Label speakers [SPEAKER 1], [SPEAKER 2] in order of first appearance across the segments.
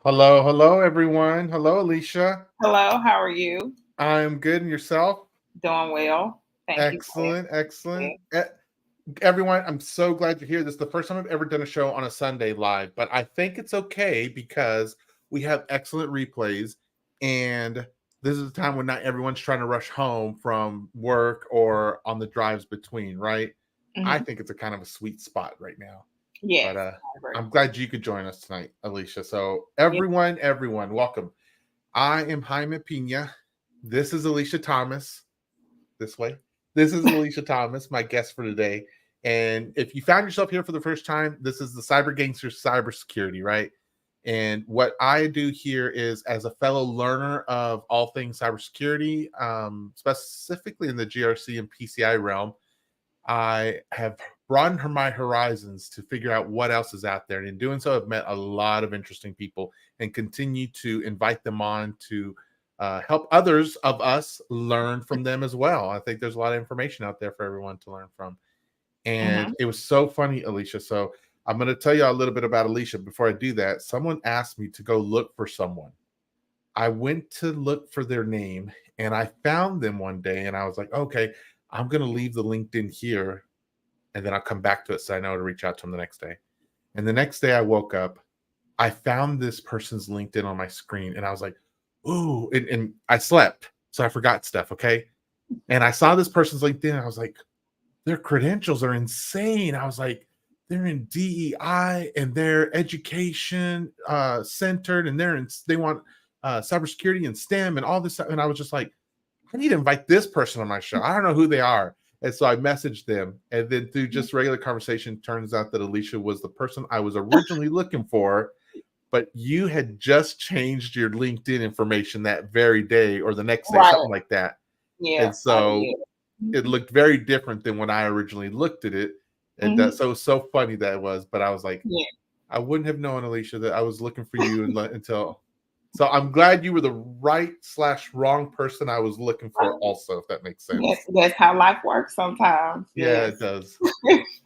[SPEAKER 1] Hello, hello, everyone. Hello, Alicia.
[SPEAKER 2] Hello, how are you?
[SPEAKER 1] I'm good, and yourself?
[SPEAKER 2] Doing well. Thank you for
[SPEAKER 1] Excellent, excellent.
[SPEAKER 2] asking.
[SPEAKER 1] Everyone, I'm so glad you're here. This is the first time I've ever done a show on a Sunday live, but I think it's okay because we have excellent replays, and this is a time when not everyone's trying to rush home from work or on the drives between, right? I
[SPEAKER 2] Hmm.
[SPEAKER 1] think it's a kind of a sweet spot right now. But
[SPEAKER 2] Yes, I agree.
[SPEAKER 1] I'm glad you could join us tonight, Alicia. So
[SPEAKER 2] Yes.
[SPEAKER 1] everyone, welcome. I am Jaime Pina. This is Alisha Thomas. This way. This is Alisha Thomas, my guest for today. And if you found yourself here for the first time, this is the CyberGangster CyberSecurity, right? And what I do here is, as a fellow learner of all things cybersecurity, specifically in the GRC and PCI realm, I have broadened my horizons to figure out what else is out there. And in doing so, I've met a lot of interesting people and continue to invite them on to help others of us learn from them as well. I think there's a lot of information out there for everyone to learn from. And
[SPEAKER 2] Hmm.
[SPEAKER 1] it was so funny, Alicia. So I'm going to tell you a little bit about Alicia. Before I do that, someone asked me to go look for someone. I went to look for their name and I found them one day and I was like, okay, I'm going to leave the LinkedIn here and then I'll come back to it so I know to reach out to them the next day. And the next day I woke up, I found this person's LinkedIn on my screen and I was like, ooh, and I slept. So I forgot stuff. Okay. And I saw this person's LinkedIn and I was like, their credentials are insane. I was like, they're in DEI and they're education centered and they want cybersecurity and STEM and all this stuff. And I was just like, I need to invite this person on my show. I don't know who they are. And so I messaged them. And then through just regular conversation, turns out that Alicia was the person I was originally looking for, but you had just changed your LinkedIn information that very day or the next day,
[SPEAKER 2] Right.
[SPEAKER 1] something like that.
[SPEAKER 2] Yeah,
[SPEAKER 1] And
[SPEAKER 2] I
[SPEAKER 1] so
[SPEAKER 2] did.
[SPEAKER 1] it looked very different than when I originally looked at it. And
[SPEAKER 2] Hmm.
[SPEAKER 1] so it was so funny that it was, but I was like,
[SPEAKER 2] Yeah.
[SPEAKER 1] I wouldn't have known, Alicia, that I was looking for you until. So I'm glad you were the right slash wrong person I was looking for,
[SPEAKER 2] Right.
[SPEAKER 1] also, if that makes
[SPEAKER 2] Yes,
[SPEAKER 1] sense.
[SPEAKER 2] that's how life works sometimes.
[SPEAKER 1] Yeah, it
[SPEAKER 2] Yes.
[SPEAKER 1] does.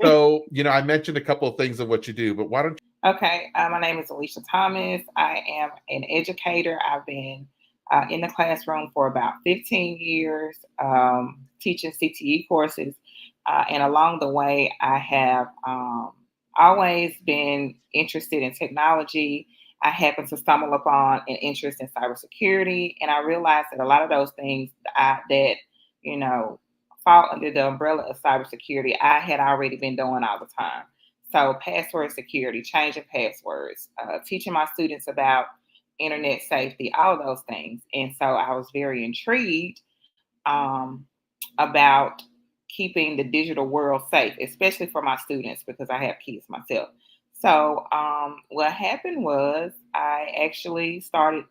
[SPEAKER 1] So, I mentioned a couple of things of what you do, but why don't
[SPEAKER 2] Okay, my name is Alisha Thomas. I am an educator. I've been in the classroom for about 15 years, teaching CTE courses. And along the way, I have always been interested in technology. I happened to stumble upon an interest in cybersecurity, and I realized that a lot of those things that you know fall under the umbrella of cybersecurity, I had already been doing all the time. So, password security, changing passwords, teaching my students about internet safety, all of those things. And so I was very intrigued about keeping the digital world safe, especially for my students because I have kids myself. So what happened was I actually started,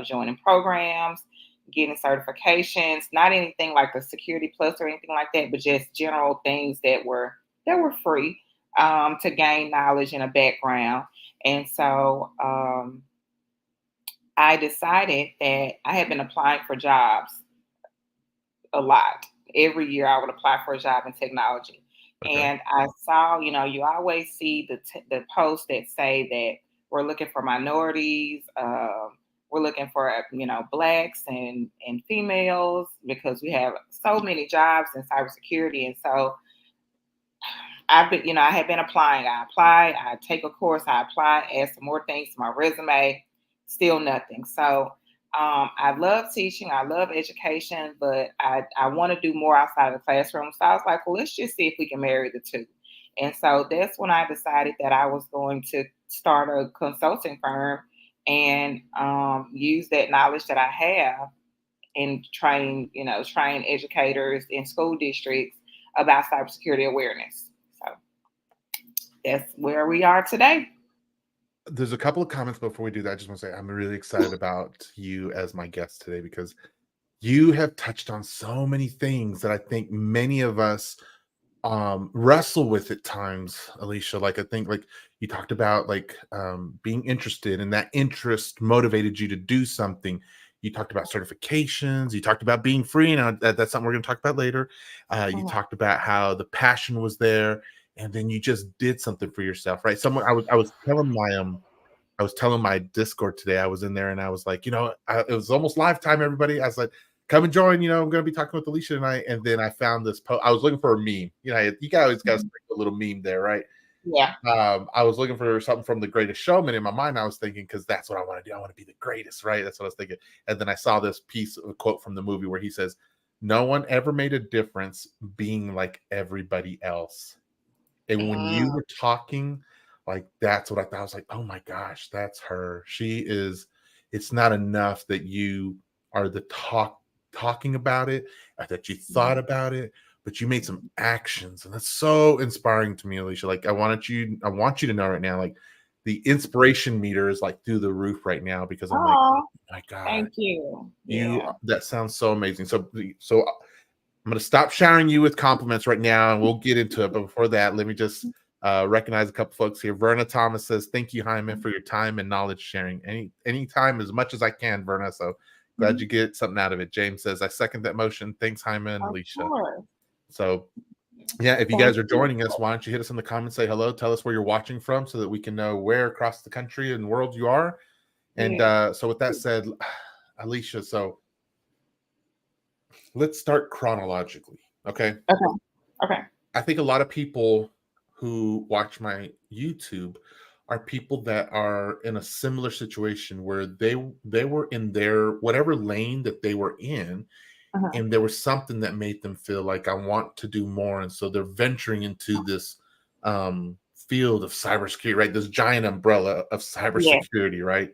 [SPEAKER 2] joining programs, getting certifications, not anything like the Security Plus or anything like that, but just general things that were free to gain knowledge and a background. And so I decided that I had been applying for jobs a lot. Every year I would apply for a job in technology.
[SPEAKER 1] okay.
[SPEAKER 2] And I saw, you always see the posts that say that we're looking for minorities, we're looking for, blacks and females because we have so many jobs in cybersecurity. And so I had been applying. I applied, I take a course, I apply, add some more things to my resume, still nothing. So I love teaching, I love education, but I want to do more outside of the classroom. So I was like, well, let's just see if we can marry the two. And so that's when I decided that I was going to start a consulting firm and use that knowledge that I have and train educators in school districts about cybersecurity awareness. So that's where we are today.
[SPEAKER 1] There's a couple of comments before we do that. I just want to say I'm really excited about you as my guest today because you have touched on so many things that I think many of us wrestle with at times, Alicia. Like I think like you talked about like being interested and that interest motivated you to do something. You talked about certifications, you talked about being free, and that's something we're going to talk about later. You
[SPEAKER 2] Mhm.
[SPEAKER 1] talked about how the passion was there, and then you just did something for yourself, right? Someone I was telling I was telling my Discord today, I was in there and I was like, it was almost live time, everybody. I was like, come and join, I'm going to be talking with Alisha tonight. And then I found this post. I was looking for a meme. You always got to a little meme there, right?
[SPEAKER 2] Yeah.
[SPEAKER 1] I was looking for something from The Greatest Showman. In my mind, I was thinking, because that's what I want to do. I want to be the greatest, right? That's what I was thinking. And then I saw this piece of a quote from the movie where he says, no one ever made a difference being like everybody else. And when you were talking, like, that's what I thought. I was like, oh my gosh, that's her. She is. It's not enough that you are talking about it, or that you thought about it, but you made some actions, and that's so inspiring to me, Alisha. Like, I want you to know right now, like, the inspiration meter is like through the roof right now, because I'm like, oh my God,
[SPEAKER 2] thank you. Yeah.
[SPEAKER 1] That sounds so amazing. So I'm going to stop showering you with compliments right now, and we'll get into it. But before that, let me just recognize a couple folks here. Verna Thomas says, thank you, Hyman, for your time and knowledge sharing. Any time, as much as I can, Verna. So glad you get something out of it. James says, I second that motion. Thanks, Hyman, Alisha. So, yeah, if you guys are joining us, why don't you hit us in the comments, say hello, tell us where you're watching from so that we can know where across the country and world you are. And so with that said, Alisha, so let's start chronologically. Okay. I think a lot of people who watch my YouTube are people that are in a similar situation where they were in their whatever lane that they were in, and there was something that made them feel like, I want to do more. And so they're venturing into this field of cybersecurity, right? This giant umbrella of cybersecurity, right?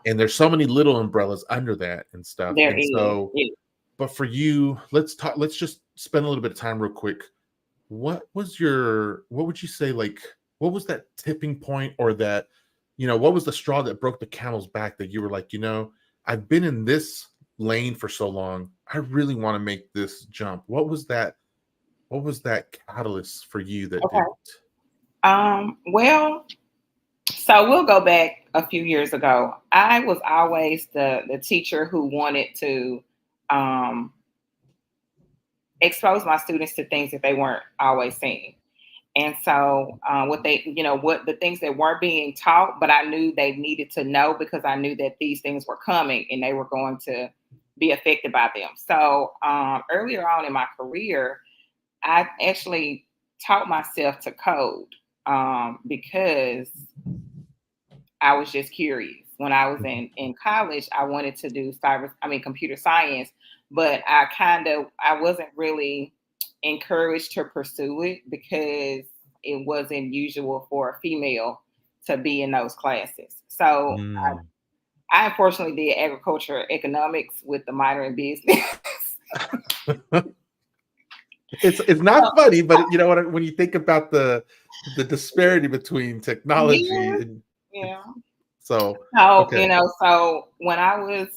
[SPEAKER 1] And there's so many little umbrellas under that and stuff. But for you, let's just spend a little bit of time real quick. What would you say, like, what was that tipping point, or that, what was the straw that broke the camel's back, that you were like, I've been in this lane for so long, I really want to make this jump? What was that catalyst for you that did it?
[SPEAKER 2] Well, so we'll go back a few years ago. I was always the teacher who wanted to expose my students to things that they weren't always seeing. And so what the things that weren't being taught, but I knew they needed to know, because I knew that these things were coming and they were going to be affected by them. So earlier on in my career, I actually taught myself to code because I was just curious. When I was in college, I wanted to do computer science, but I wasn't really encouraged to pursue it because it wasn't usual for a female to be in those classes. So I unfortunately did agriculture economics with the minor in business.
[SPEAKER 1] It's not funny, but you know what? When you think about the disparity between technology and so
[SPEAKER 2] when I was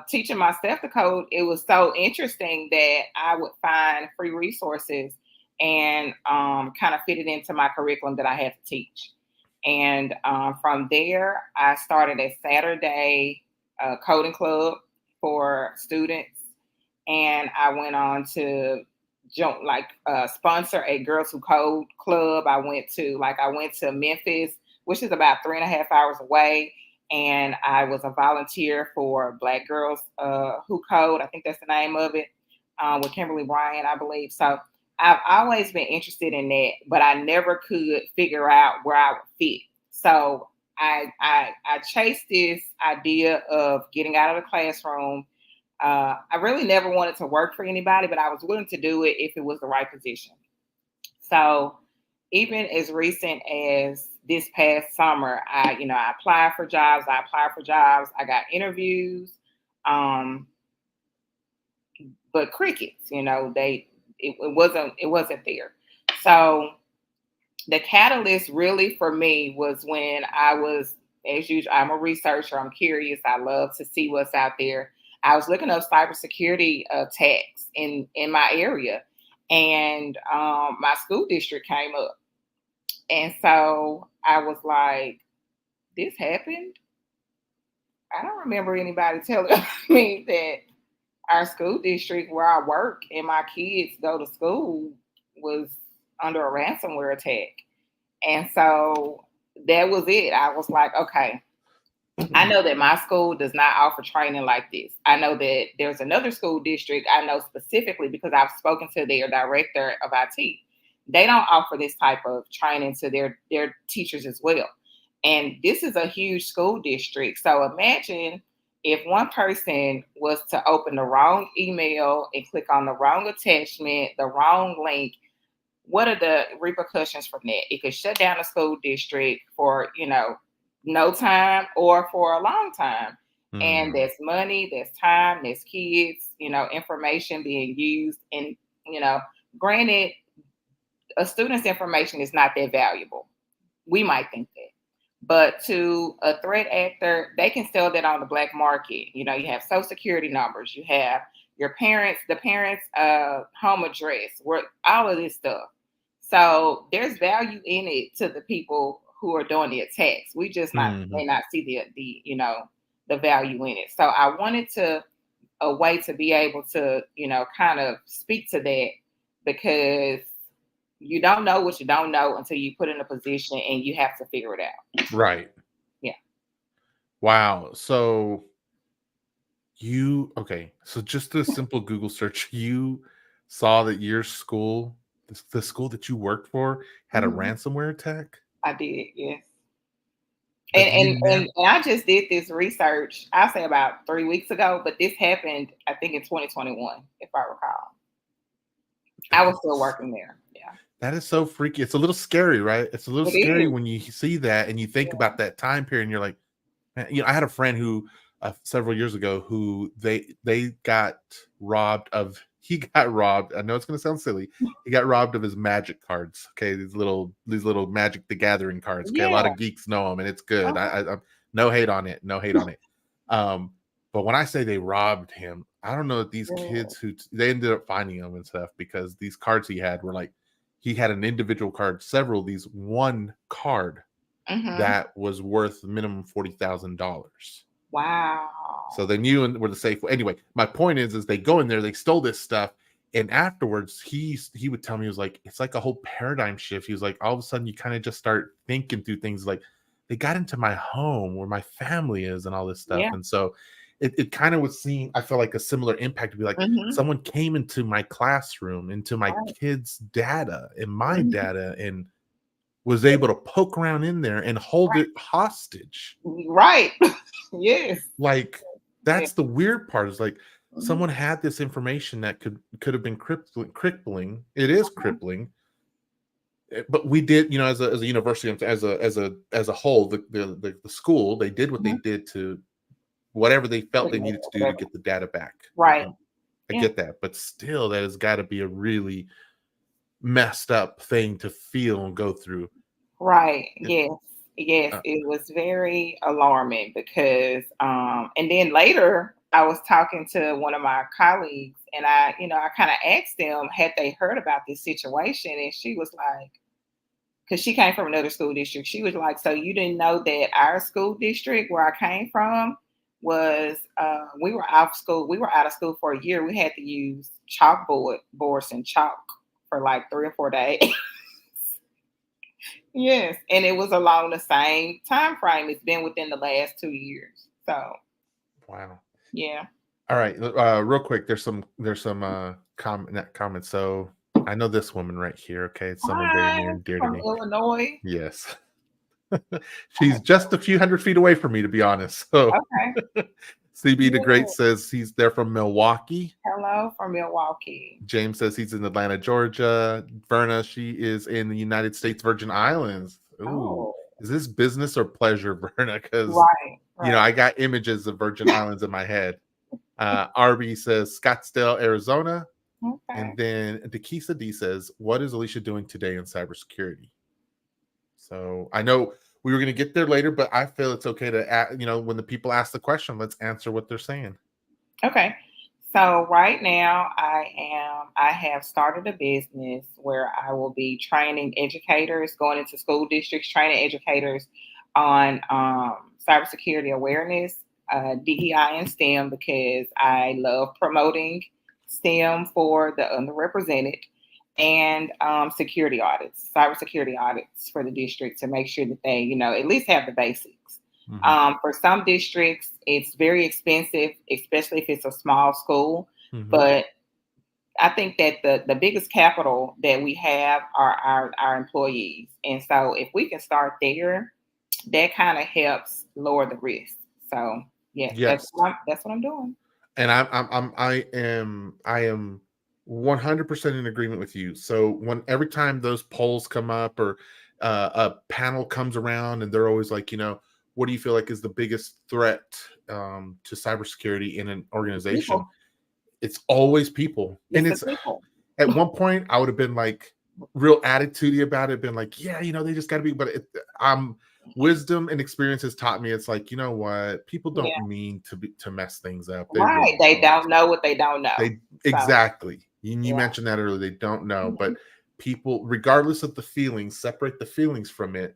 [SPEAKER 2] teaching myself to code, it was so interesting that I would find free resources and kind of fit it into my curriculum that I had to teach. And from there, I started a Saturday coding club for students, and I went on to sponsor a Girls Who Code club. I went to Memphis, which is about 3.5 hours away. And I was a volunteer for Black Girls Who Code. I think that's the name of it, with Kimberly Bryant, I believe. So I've always been interested in that, but I never could figure out where I would fit. So I chased this idea of getting out of the classroom. I really never wanted to work for anybody, but I was willing to do it if it was the right position. So even as recent as this past summer, I applied for jobs. I got interviews, but crickets. It wasn't there. So the catalyst really for me was when I was, as usual, I'm a researcher. I'm curious. I love to see what's out there. I was looking up cybersecurity attacks in my area, and my school district came up. And so I was like, this happened? I don't remember anybody telling me that our school district where I work and my kids go to school was under a ransomware attack. And so that was it. I was like, okay, I know that my school does not offer training like this. I know that there's another school district I know specifically because I've spoken to their director of IT. They don't offer this type of training to their teachers as well. And this is a huge school district. So imagine if one person was to open the wrong email and click on the wrong attachment, the wrong link, what are the repercussions from that? It could shut down a school district for, no time or for a long time. And
[SPEAKER 1] Mm,
[SPEAKER 2] there's money, there's time, there's kids, information being used. And, granted, a student's information is not that valuable. We might think that. But to a threat actor, they can sell that on the black market. You have social security numbers, you have the parents' home address, where all of this stuff. So there's value in it to the people who are doing the attacks. We just may
[SPEAKER 1] mhm.
[SPEAKER 2] not see the value in it. So I wanted a way to be able to kind of speak to that, because you don't know what you don't know until you put in a position and you have to figure it out.
[SPEAKER 1] Right.
[SPEAKER 2] Yeah.
[SPEAKER 1] Wow. So okay. So just a simple Google search, you saw that your school, the school that you worked for, had a
[SPEAKER 2] Mhm.
[SPEAKER 1] ransomware attack?
[SPEAKER 2] I did, yes.
[SPEAKER 1] But
[SPEAKER 2] And,
[SPEAKER 1] you
[SPEAKER 2] and
[SPEAKER 1] never.
[SPEAKER 2] and and I just did this research, I'll say about 3 weeks ago, but this happened, I think, in 2021, if I recall. I was still
[SPEAKER 1] That's
[SPEAKER 2] working there. Yeah.
[SPEAKER 1] that is so freaky. It's a little scary, right? It's a little
[SPEAKER 2] It
[SPEAKER 1] scary
[SPEAKER 2] is.
[SPEAKER 1] when you see that and you think
[SPEAKER 2] Yeah.
[SPEAKER 1] about that time period and you're like, man, I had a friend who several years ago who they got robbed of. He got robbed. I know it's going to sound silly. He got robbed of his magic cards. Okay, these little Magic the Gathering cards. Okay, a lot
[SPEAKER 2] Yeah.
[SPEAKER 1] of geeks know them, and it's good.
[SPEAKER 2] Okay.
[SPEAKER 1] I'm no hate on it. No hate on it. Um, but when I say they robbed him, I don't know if these
[SPEAKER 2] Yeah.
[SPEAKER 1] kids they ended up finding him and stuff because these cards he had were like he had an individual card, several of these, one card
[SPEAKER 2] Mhm.
[SPEAKER 1] that was worth minimum $40,000. So
[SPEAKER 2] Wow.
[SPEAKER 1] they knew and were the safe. Anyway, my point is they go in there, they stole this stuff, and afterwards he would tell me, he was like, it's like a whole paradigm shift. He was like, all of a sudden you kind of just start thinking through things like they got into my home where my family is and all this stuff,
[SPEAKER 2] Yeah.
[SPEAKER 1] and so it kind of was seen. I felt like a similar impact to be like
[SPEAKER 2] Mhm.
[SPEAKER 1] someone came into my classroom, into my
[SPEAKER 2] Right.
[SPEAKER 1] kids' data and my
[SPEAKER 2] Mhm.
[SPEAKER 1] data, and was able to poke around in there and hold it hostage.
[SPEAKER 2] Right. Yes.
[SPEAKER 1] Like,
[SPEAKER 2] Yeah.
[SPEAKER 1] that's the weird part is, like,
[SPEAKER 2] Mhm.
[SPEAKER 1] someone had this information that could have been crippling. It is crippling, but we did, as a university, as a whole, the school, they did what they
[SPEAKER 2] Mhm.
[SPEAKER 1] did to whatever they felt they needed to do to
[SPEAKER 2] Whatever.
[SPEAKER 1] get the data back.
[SPEAKER 2] Right.
[SPEAKER 1] I
[SPEAKER 2] Yeah.
[SPEAKER 1] get that, but still, that has gotta be a really messed up thing to feel and go through.
[SPEAKER 2] Right.
[SPEAKER 1] It
[SPEAKER 2] Yes. Yes.
[SPEAKER 1] uh,
[SPEAKER 2] It was very alarming because and then later I was talking to one of my colleagues, and I kind of asked them had they heard about this situation, and she was like, because she came from another school district. She was like, so you didn't know that our school district where I came from was we were out of school for a year. We had to use boards and chalk for like 3 or 4 days. Yes, and it was along the same time frame. It's been within the last 2 years. So
[SPEAKER 1] wow.
[SPEAKER 2] yeah.
[SPEAKER 1] All right, real quick, there's some not comments. So I know this woman right here. Okay, it's someone very
[SPEAKER 2] Hi,
[SPEAKER 1] near and dear to
[SPEAKER 2] from
[SPEAKER 1] me.
[SPEAKER 2] Illinois.
[SPEAKER 1] Yes, she's just a few hundred feet away from me, to be honest. So
[SPEAKER 2] Okay.
[SPEAKER 1] CB the Great
[SPEAKER 2] Yeah.
[SPEAKER 1] says he's there from Milwaukee.
[SPEAKER 2] Hello from Milwaukee.
[SPEAKER 1] James says he's in Atlanta, Georgia. Verna, she is in the United States Virgin Islands. Ooh,
[SPEAKER 2] Oh,
[SPEAKER 1] is this business or pleasure, Verna? Because
[SPEAKER 2] right, right.
[SPEAKER 1] I got images of Virgin Islands in my head. RB says Scottsdale, Arizona. And
[SPEAKER 2] Okay.
[SPEAKER 1] then Dekisa D says, what is Alisha doing today in cybersecurity? So I know we were going to get there later, but I feel it's okay to, when the people ask the question, let's answer what they're saying.
[SPEAKER 2] Okay. So right now I have started a business where I will be training educators, going into school districts, training educators on cybersecurity awareness, DEI and STEM, because I love promoting STEM for the underrepresented, and security audits, cybersecurity audits for the district to make sure that they, at least have the basics.
[SPEAKER 1] Mhm.
[SPEAKER 2] For some districts, it's very expensive, especially if it's a small school.
[SPEAKER 1] Mhm.
[SPEAKER 2] But I think that the biggest capital that we have are our employees. And so if we can start there, that kind of helps lower the risk. So yeah,
[SPEAKER 1] Yes.
[SPEAKER 2] that's what I'm doing.
[SPEAKER 1] And I am 100% in agreement with you. So when every time those polls come up or a panel comes around and they're always like, what do you feel like is the biggest threat to cybersecurity in an organization?
[SPEAKER 2] People,
[SPEAKER 1] It's always people. And
[SPEAKER 2] it's the
[SPEAKER 1] it's
[SPEAKER 2] people.
[SPEAKER 1] at one point I would have been like real attitudey about it, been like, yeah, they just got to be, but wisdom and experience has taught me it's like, you know what, people don't
[SPEAKER 2] Yeah,
[SPEAKER 1] mean to mess things up. They
[SPEAKER 2] right.
[SPEAKER 1] really
[SPEAKER 2] They
[SPEAKER 1] don't.
[SPEAKER 2] don't know what they don't know.
[SPEAKER 1] They
[SPEAKER 2] So
[SPEAKER 1] exactly. You
[SPEAKER 2] yeah.
[SPEAKER 1] mentioned that earlier. They don't know,
[SPEAKER 2] Mhm.
[SPEAKER 1] but people, regardless of the feelings, separate the feelings from it.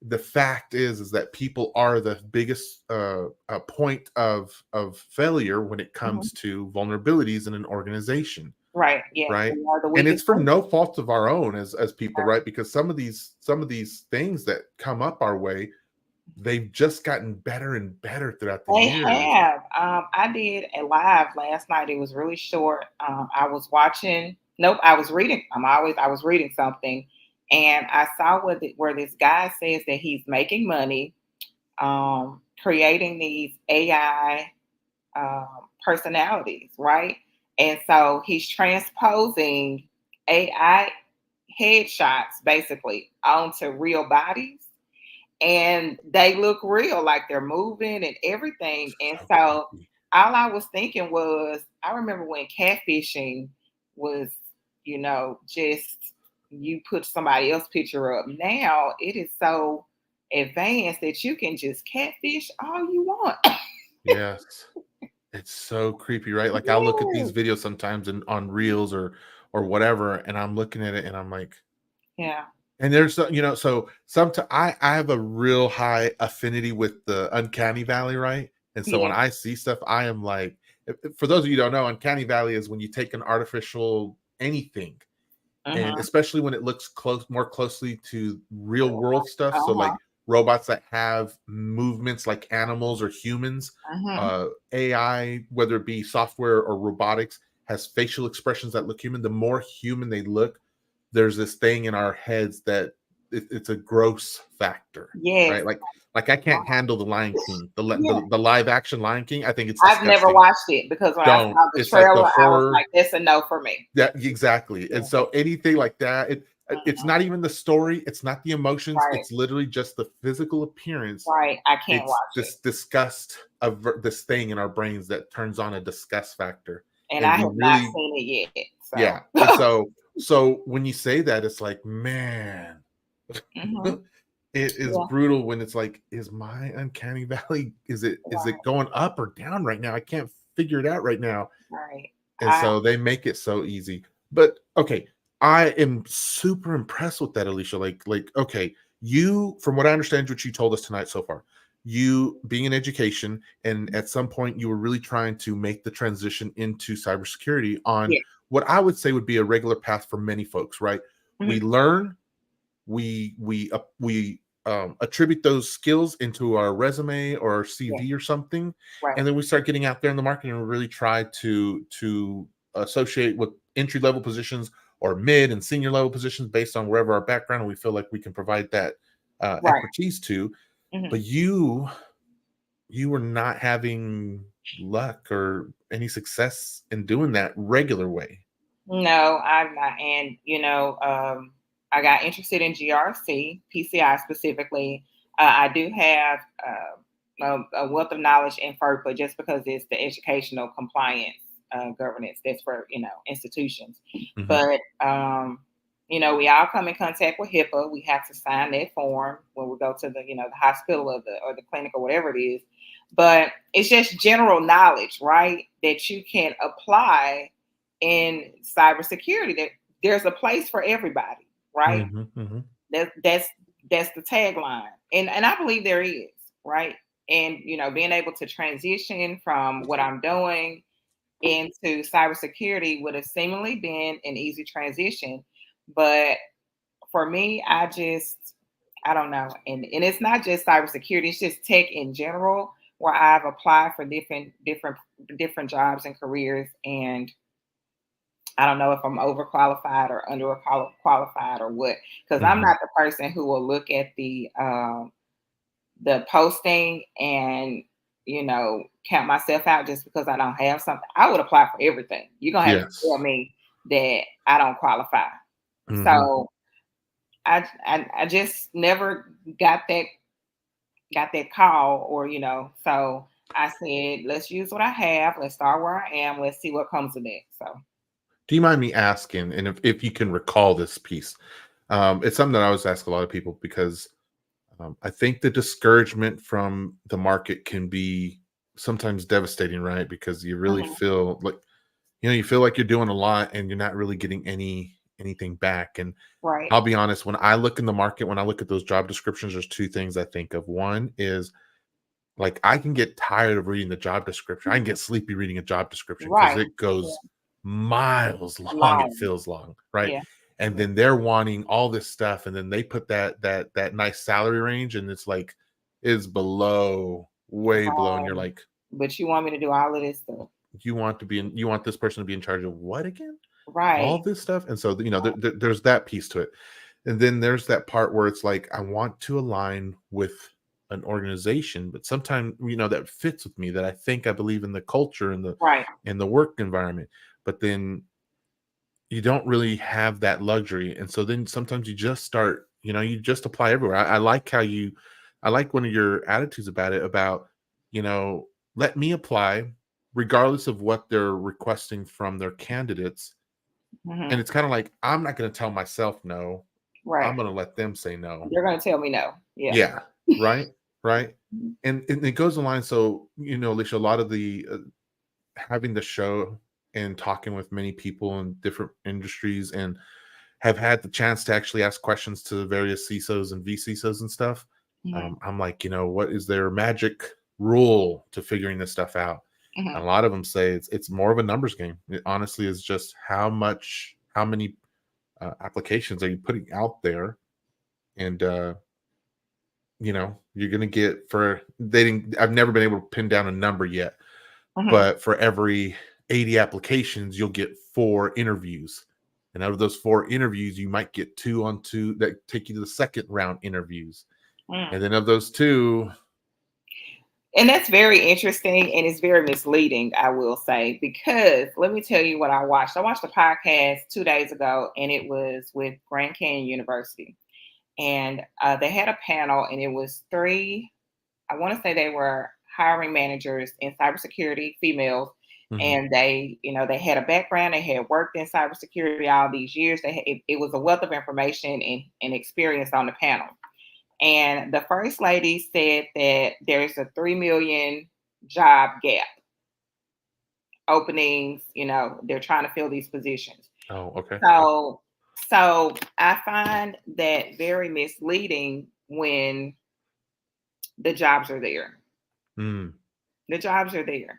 [SPEAKER 1] The fact is that people are the biggest point of failure when it
[SPEAKER 2] Mhm.
[SPEAKER 1] comes to vulnerabilities in an organization,
[SPEAKER 2] Right. Yes,
[SPEAKER 1] right?
[SPEAKER 2] we are the
[SPEAKER 1] And it's
[SPEAKER 2] weakest
[SPEAKER 1] for
[SPEAKER 2] link.
[SPEAKER 1] no fault of our own as people, right? Because some of these things that come up our way, they've just gotten better and better throughout the
[SPEAKER 2] They
[SPEAKER 1] years.
[SPEAKER 2] have. I did a live last night. It was really short. I was watching. Nope, I was reading. I was reading something, and I saw where this guy says that he's making money, creating these AI personalities, right? And so he's transposing AI headshots basically onto real bodies, and they look real, like they're moving and everything. And
[SPEAKER 1] So
[SPEAKER 2] so
[SPEAKER 1] creepy.
[SPEAKER 2] all I was thinking was, I remember when catfishing was, just you put somebody else's picture up. Now it is so advanced that you can just catfish all you want.
[SPEAKER 1] Yes. It's so creepy, right? Like I'll look at these
[SPEAKER 2] Yes.
[SPEAKER 1] videos sometimes on reels or whatever, and I'm looking at it and I'm like,
[SPEAKER 2] Yeah.
[SPEAKER 1] and there's so sometimes I have a real high affinity with the uncanny valley, right? And so when
[SPEAKER 2] Yeah.
[SPEAKER 1] I see stuff, I am like, for those of you who don't know, uncanny valley is when you take an artificial anything, and
[SPEAKER 2] Uh-huh.
[SPEAKER 1] especially when it looks more closely to real world stuff. So
[SPEAKER 2] Uh-huh.
[SPEAKER 1] like robots that have movements like animals or humans,
[SPEAKER 2] Uh-huh.
[SPEAKER 1] AI, whether it be software or robotics, has facial expressions that look human. The more human they look, there's this thing in our heads that it's a gross factor,
[SPEAKER 2] Yes.
[SPEAKER 1] right? Like I can't handle the Lion King,
[SPEAKER 2] Yeah.
[SPEAKER 1] the live action Lion King. I think it's
[SPEAKER 2] I've never
[SPEAKER 1] disgusting.
[SPEAKER 2] watched it because when I
[SPEAKER 1] Don't.
[SPEAKER 2] saw the
[SPEAKER 1] It's like the
[SPEAKER 2] trailer, I was
[SPEAKER 1] horror.
[SPEAKER 2] like, "That's a no for me."
[SPEAKER 1] Yeah, exactly. And
[SPEAKER 2] Yeah.
[SPEAKER 1] so anything like that, it's
[SPEAKER 2] Mhm.
[SPEAKER 1] not even the story, it's not the emotions,
[SPEAKER 2] Right.
[SPEAKER 1] it's literally just the physical appearance.
[SPEAKER 2] Right. I can't
[SPEAKER 1] It's
[SPEAKER 2] watch it,
[SPEAKER 1] this disgust of this thing in our brains that turns on a disgust factor.
[SPEAKER 2] and
[SPEAKER 1] And
[SPEAKER 2] I
[SPEAKER 1] we
[SPEAKER 2] have not
[SPEAKER 1] really,
[SPEAKER 2] seen it yet. So,
[SPEAKER 1] yeah. And so when you say that, it's like, man,
[SPEAKER 2] mhm.
[SPEAKER 1] it is
[SPEAKER 2] Yeah.
[SPEAKER 1] brutal when it's like, is my uncanny valley, is it
[SPEAKER 2] Right.
[SPEAKER 1] going up or down right now? I can't figure it out right now.
[SPEAKER 2] Right.
[SPEAKER 1] And
[SPEAKER 2] I
[SPEAKER 1] so they make it so easy. But okay, I am super impressed with that, Alicia. Like, okay, you, from what I understand, what you told us tonight so far, you being in education, and at some point you were really trying to make the transition into cybersecurity on
[SPEAKER 2] Yeah.
[SPEAKER 1] what I would say would be a regular path for many folks, right? We
[SPEAKER 2] Mhm.
[SPEAKER 1] learn, we attribute those skills into our resume or our
[SPEAKER 2] Yeah.
[SPEAKER 1] CV or something,
[SPEAKER 2] Right.
[SPEAKER 1] and then we start getting out there in the market and really try to associate with entry level positions or mid and senior level positions based on wherever our background and we feel like we can provide that
[SPEAKER 2] Right.
[SPEAKER 1] expertise to.
[SPEAKER 2] Mhm.
[SPEAKER 1] But you were not having luck or any success in doing that regular way.
[SPEAKER 2] No, I'm not. And, I got interested in GRC, PCI specifically. I do have a wealth of knowledge in FERPA just because it's the educational compliance governance that's for, institutions.
[SPEAKER 1] Mhm.
[SPEAKER 2] But, we all come in contact with HIPAA. We have to sign that form when we go to the hospital or the clinic or whatever it is. But it's just general knowledge, right? That you can apply in cybersecurity. That there's a place for everybody, right?
[SPEAKER 1] Mhm. Mhm.
[SPEAKER 2] That's the tagline, and I believe there is, right? And being able to transition from what I'm doing into cybersecurity would have seemingly been an easy transition, but for me, I don't know. And it's not just cybersecurity, it's just tech in general, where I've applied for different jobs and careers, and I don't know if I'm overqualified or underqualified or what, because I'm
[SPEAKER 1] Mhm.
[SPEAKER 2] not the person who will look at the posting and count myself out just because I don't have something. I would apply for everything. You're gonna have to tell
[SPEAKER 1] Yes.
[SPEAKER 2] me that I don't qualify.
[SPEAKER 1] Mhm.
[SPEAKER 2] So I just never got that call, or so I said, let's use what I have, let's start where I am, let's see what comes of it. So
[SPEAKER 1] Do you mind me asking, and if you can recall this piece? It's something that I always ask a lot of people because I think the discouragement from the market can be sometimes devastating, right? Because you really
[SPEAKER 2] mhm,
[SPEAKER 1] feel like you feel like you're doing a lot and you're not really getting anything back. And
[SPEAKER 2] right.
[SPEAKER 1] I'll be honest, when I look in the market, when I look at those job descriptions, there's two things I think of. One is like I can get tired of reading the job description. I can get sleepy reading a job description because
[SPEAKER 2] Right.
[SPEAKER 1] it goes miles long, it
[SPEAKER 2] Long.
[SPEAKER 1] feels long, right?
[SPEAKER 2] Yeah.
[SPEAKER 1] And
[SPEAKER 2] Yeah.
[SPEAKER 1] then they're wanting all this stuff, and then they put that nice salary range, and it's like is below, way below, and you're
[SPEAKER 2] Right.
[SPEAKER 1] like,
[SPEAKER 2] But you want me to do all of this stuff.
[SPEAKER 1] you want this person to be in charge of what again? All
[SPEAKER 2] Right.
[SPEAKER 1] this stuff. And so there's that piece to it. And then there's that part where it's like I want to align with an organization, but sometimes that fits with me, that I believe in the culture and
[SPEAKER 2] Right.
[SPEAKER 1] the work environment. But then you don't really have that luxury. And so then sometimes you just start, you just apply everywhere. I like how I like one of your attitudes about it, about, you know, let me apply regardless of what they're requesting from their candidates. And
[SPEAKER 2] Mhm.
[SPEAKER 1] it's kind of like, I'm not going to tell myself no. I'm
[SPEAKER 2] Right.
[SPEAKER 1] going to let them say no.
[SPEAKER 2] They're gonna tell me no. Yeah.
[SPEAKER 1] Yeah. Right. Right.
[SPEAKER 2] Mhm.
[SPEAKER 1] And it goes along. So, Alicia, a lot of the having the show and talking with many people in different industries, and have had the chance to actually ask questions to various CISOs and VCISOs and stuff.
[SPEAKER 2] Mhm.
[SPEAKER 1] I'm like, what is their magic rule to figuring this stuff out? And
[SPEAKER 2] Mhm.
[SPEAKER 1] a lot of them say it's more of a numbers game. It honestly is just how many applications are you putting out there, and you're gonna get for they didn't. I've never been able to pin down a number yet,
[SPEAKER 2] Mhm.
[SPEAKER 1] but for every 80 applications, you'll get 4 interviews. And out of those 4 interviews, you might get 2 that take you to the second round interviews.
[SPEAKER 2] Mm.
[SPEAKER 1] And then of those 2,
[SPEAKER 2] And that's very interesting, and it's very misleading, I will say, because let me tell you what I watched. I watched a podcast 2 days ago, and it was with Grand Canyon University. And they had a panel, and it was three, I want to say they were hiring managers in cybersecurity, females.
[SPEAKER 1] mhm,
[SPEAKER 2] And they had a background, they had worked in cybersecurity all these years. It was a wealth of information and experience on the panel. And the first lady said that there's a 3 million job gap openings. They're trying to fill these positions.
[SPEAKER 1] oh, okay, okay.
[SPEAKER 2] So, so I find that very misleading when the jobs are there.
[SPEAKER 1] Mm.
[SPEAKER 2] The jobs are there.
[SPEAKER 1] You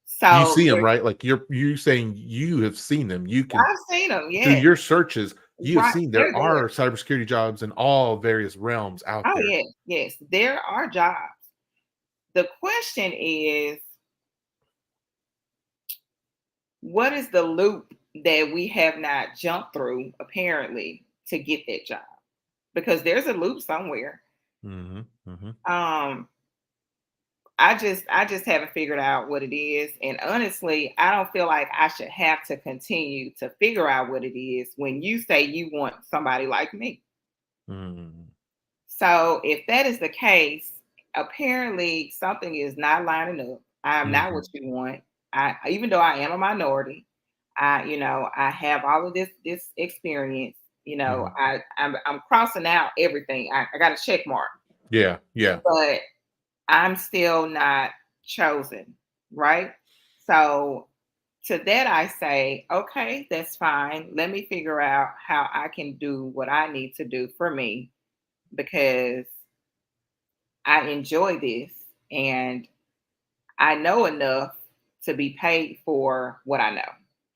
[SPEAKER 2] So
[SPEAKER 1] see them, right? Like you saying you have seen them. You can,
[SPEAKER 2] I've seen them.
[SPEAKER 1] through
[SPEAKER 2] Yes,
[SPEAKER 1] your searches, you have
[SPEAKER 2] right.
[SPEAKER 1] seen
[SPEAKER 2] They're
[SPEAKER 1] there
[SPEAKER 2] there.
[SPEAKER 1] are cybersecurity jobs in all various realms out
[SPEAKER 2] Oh
[SPEAKER 1] there.
[SPEAKER 2] yes, yes. There are jobs. The question is, what is the loop that we have not jumped through apparently to get that job? Because there's a loop somewhere.
[SPEAKER 1] Hmm. Hmm.
[SPEAKER 2] Um, I just haven't figured out what it is. And honestly, I don't feel like I should have to continue to figure out what it is when you say you want somebody like me.
[SPEAKER 1] Mm.
[SPEAKER 2] So if that is the case, apparently something is not lining up. I am not
[SPEAKER 1] Hmm.
[SPEAKER 2] what you want. Even though I am a minority, I have all of this experience.
[SPEAKER 1] Hmm.
[SPEAKER 2] I'm crossing out everything. I got a check mark,
[SPEAKER 1] Yeah, yeah.
[SPEAKER 2] but I'm still not chosen, right? So to that I say, okay, that's fine. Let me figure out how I can do what I need to do for me, because I enjoy this and I know enough to be paid for what I know.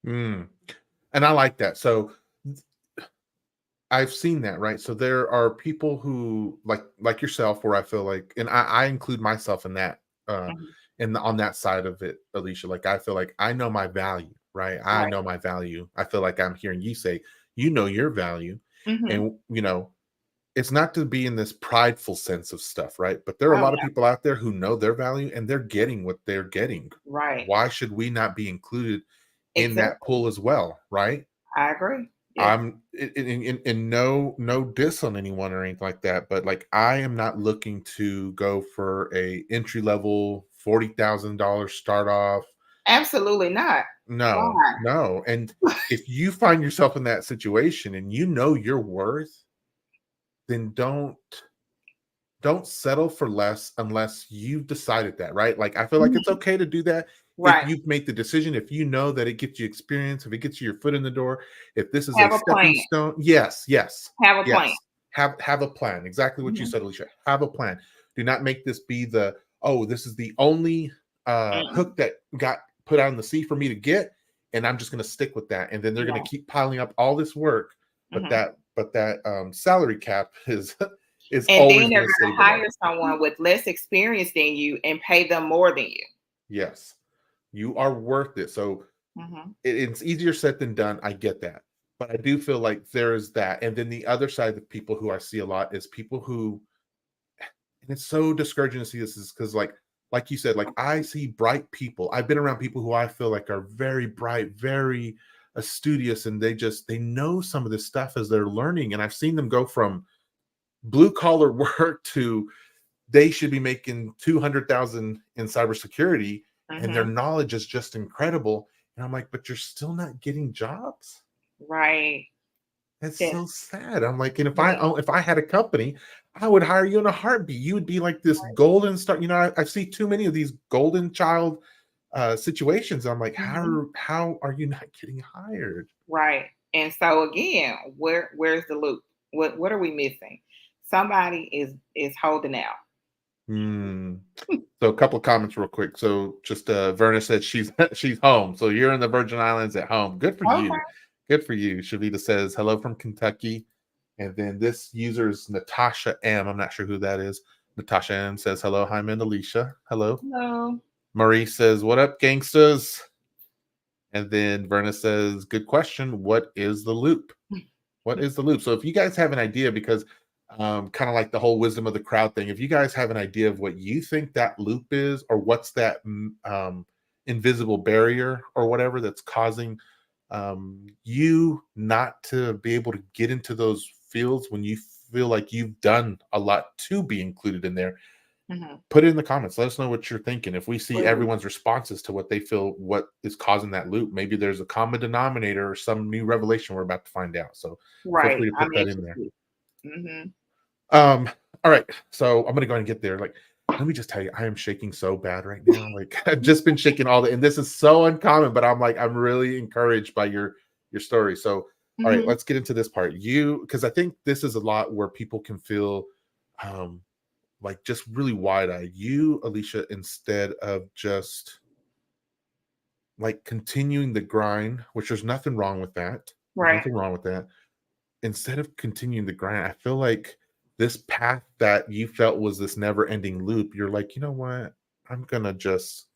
[SPEAKER 1] Mm. And I like that. So I've seen that, right? So there are people who like yourself, where I feel like, and I include myself in that,
[SPEAKER 2] Mhm.
[SPEAKER 1] on that side of it, Alicia. Like I feel like I know my value, right? I
[SPEAKER 2] Right.
[SPEAKER 1] know my value. I feel like I'm hearing you say, you know your value,
[SPEAKER 2] Mhm.
[SPEAKER 1] and it's not to be in this prideful sense of stuff, right? But there are a
[SPEAKER 2] Oh,
[SPEAKER 1] lot of
[SPEAKER 2] no.
[SPEAKER 1] people out there who know their value and they're getting what they're getting.
[SPEAKER 2] Right.
[SPEAKER 1] Why should we not be included in that
[SPEAKER 2] Exactly.
[SPEAKER 1] pool as well, right?
[SPEAKER 2] I agree. Yes.
[SPEAKER 1] I'm in no diss on anyone or anything like that, but like I am not looking to go for a entry level $40,000 start off.
[SPEAKER 2] Absolutely not.
[SPEAKER 1] No,
[SPEAKER 2] Why?
[SPEAKER 1] no. And if you find yourself in that situation and you know your worth, then don't settle for less unless you've decided that, right? Like I feel like it's
[SPEAKER 2] Mhm.
[SPEAKER 1] okay to do that if
[SPEAKER 2] Right.
[SPEAKER 1] you've made the decision, if you know that it gets you experience, if it gets you your foot in the door, if this is a
[SPEAKER 2] Have a
[SPEAKER 1] stepping
[SPEAKER 2] plan.
[SPEAKER 1] stone. Yes, yes,
[SPEAKER 2] Have a plan.
[SPEAKER 1] yes. Have a plan. Exactly what you
[SPEAKER 2] Mhm.
[SPEAKER 1] said, Alicia. Have a plan. Do not make this be the, oh, this is the only
[SPEAKER 2] Mm-mm.
[SPEAKER 1] hook that got put out in the sea for me to get, and I'm just gonna stick with that. And then they're gonna
[SPEAKER 2] Right.
[SPEAKER 1] keep piling up all this work, but
[SPEAKER 2] Mhm.
[SPEAKER 1] that salary cap is
[SPEAKER 2] And then
[SPEAKER 1] always
[SPEAKER 2] they're
[SPEAKER 1] going to stay
[SPEAKER 2] gonna
[SPEAKER 1] below.
[SPEAKER 2] hire someone with less experience than you and pay them more than you.
[SPEAKER 1] Yes, you are worth it. So
[SPEAKER 2] Mhm.
[SPEAKER 1] it's easier said than done. I get that. But I do feel like there is that. And then the other side of people who I see a lot is people who, and it's so discouraging to see this, is because like you said, like I see bright people. I've been around people who I feel like are very bright, very studious, and they know some of this stuff as they're learning. And I've seen them go from blue collar work to they should be making 200,000 in cybersecurity, and their
[SPEAKER 2] Mhm.
[SPEAKER 1] knowledge is just incredible. And I'm like, but you're still not getting jobs.
[SPEAKER 2] Right.
[SPEAKER 1] That's
[SPEAKER 2] That's
[SPEAKER 1] so sad. I'm like, and
[SPEAKER 2] right.
[SPEAKER 1] if I had a company, I would hire you in a heartbeat. You would be like this golden star. I see too many of these golden child situations. I'm like,
[SPEAKER 2] Mhm.
[SPEAKER 1] how are you not getting hired?
[SPEAKER 2] Right. And so again, where's the loop? What are we missing? Somebody is holding out.
[SPEAKER 1] Hmm. So a couple of comments real quick. So just Verna said she's she's home. So you're in the Virgin Islands at home. Good for
[SPEAKER 2] Okay.
[SPEAKER 1] you. Good for you. Shavita says hello from Kentucky. And then this user is Natasha M. I'm not sure who that is. Natasha M says hello. Hi, and Alicia. Hello.
[SPEAKER 2] Hello.
[SPEAKER 1] Marie says, what up, gangsters? And then Verna says, good question. What is the loop? What is the loop? So if you guys have an idea, because kind of like the whole wisdom of the crowd thing, if you guys have an idea of what you think that loop is, or what's that invisible barrier or whatever that's causing you not to be able to get into those fields when you feel like you've done a lot to be included in there,
[SPEAKER 2] Mhm.
[SPEAKER 1] put it in the comments. Let us know what you're thinking. If we see
[SPEAKER 2] Will do.
[SPEAKER 1] everyone's responses to what they feel, what is causing that loop, maybe there's a common denominator or some new revelation we're about to find out. So feel
[SPEAKER 2] Right.
[SPEAKER 1] free to
[SPEAKER 2] I'm
[SPEAKER 1] put that in there.
[SPEAKER 2] interested. Mhm.
[SPEAKER 1] All right. So I'm gonna go ahead and get there. Like, let me just tell you, I am shaking so bad right now. Like I've just been shaking and this is so uncommon, but I'm like, I'm really encouraged by your story. So all right,
[SPEAKER 2] Mhm.
[SPEAKER 1] let's get into this part. Because I think this is a lot where people can feel um like just really wide-eyed. You, Alicia, instead of just like continuing the grind, which there's nothing wrong with that. There's
[SPEAKER 2] Right.
[SPEAKER 1] nothing wrong with that. Instead of continuing the grind, I feel like this path that you felt was this never-ending loop, you're like, you know what? I'm gonna just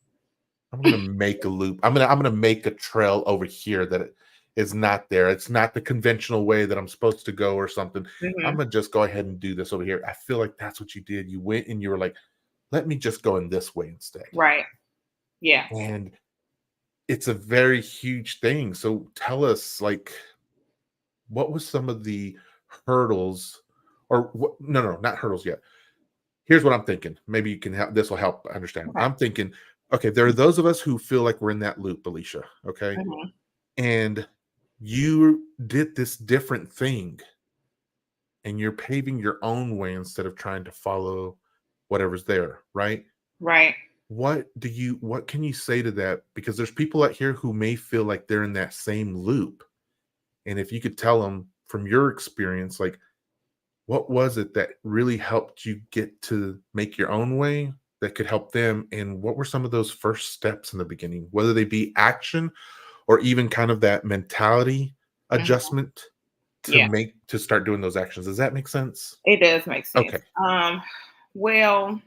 [SPEAKER 1] I'm gonna make a loop. I'm gonna make a trail over here that it is not there. It's not the conventional way that I'm supposed to go or something. I'm
[SPEAKER 2] Mhm.
[SPEAKER 1] gonna just go ahead and do this over here. I feel like that's what you did. You went and you were like, let me just go in this way instead.
[SPEAKER 2] Right. Yeah.
[SPEAKER 1] And it's a very huge thing. So tell us, like, what was some of the hurdles, or what? No, no, not hurdles yet. Here's what I'm thinking. Maybe you can help. This will help understand.
[SPEAKER 2] Okay.
[SPEAKER 1] I'm thinking, okay, there are those of us who feel like we're in that loop, Alicia. Okay,
[SPEAKER 2] Mhm.
[SPEAKER 1] and you did this different thing, and you're paving your own way instead of trying to follow whatever's there, right?
[SPEAKER 2] Right.
[SPEAKER 1] What can you say to that? Because there's people out here who may feel like they're in that same loop. And if you could tell them from your experience, like, what was it that really helped you get to make your own way that could help them? And what were some of those first steps in the beginning, whether they be action or even kind of that mentality
[SPEAKER 2] Mhm.
[SPEAKER 1] adjustment?
[SPEAKER 2] Yeah,
[SPEAKER 1] to start doing those actions. Does that make sense?
[SPEAKER 2] it does make sense.
[SPEAKER 1] Okay.
[SPEAKER 2] Well,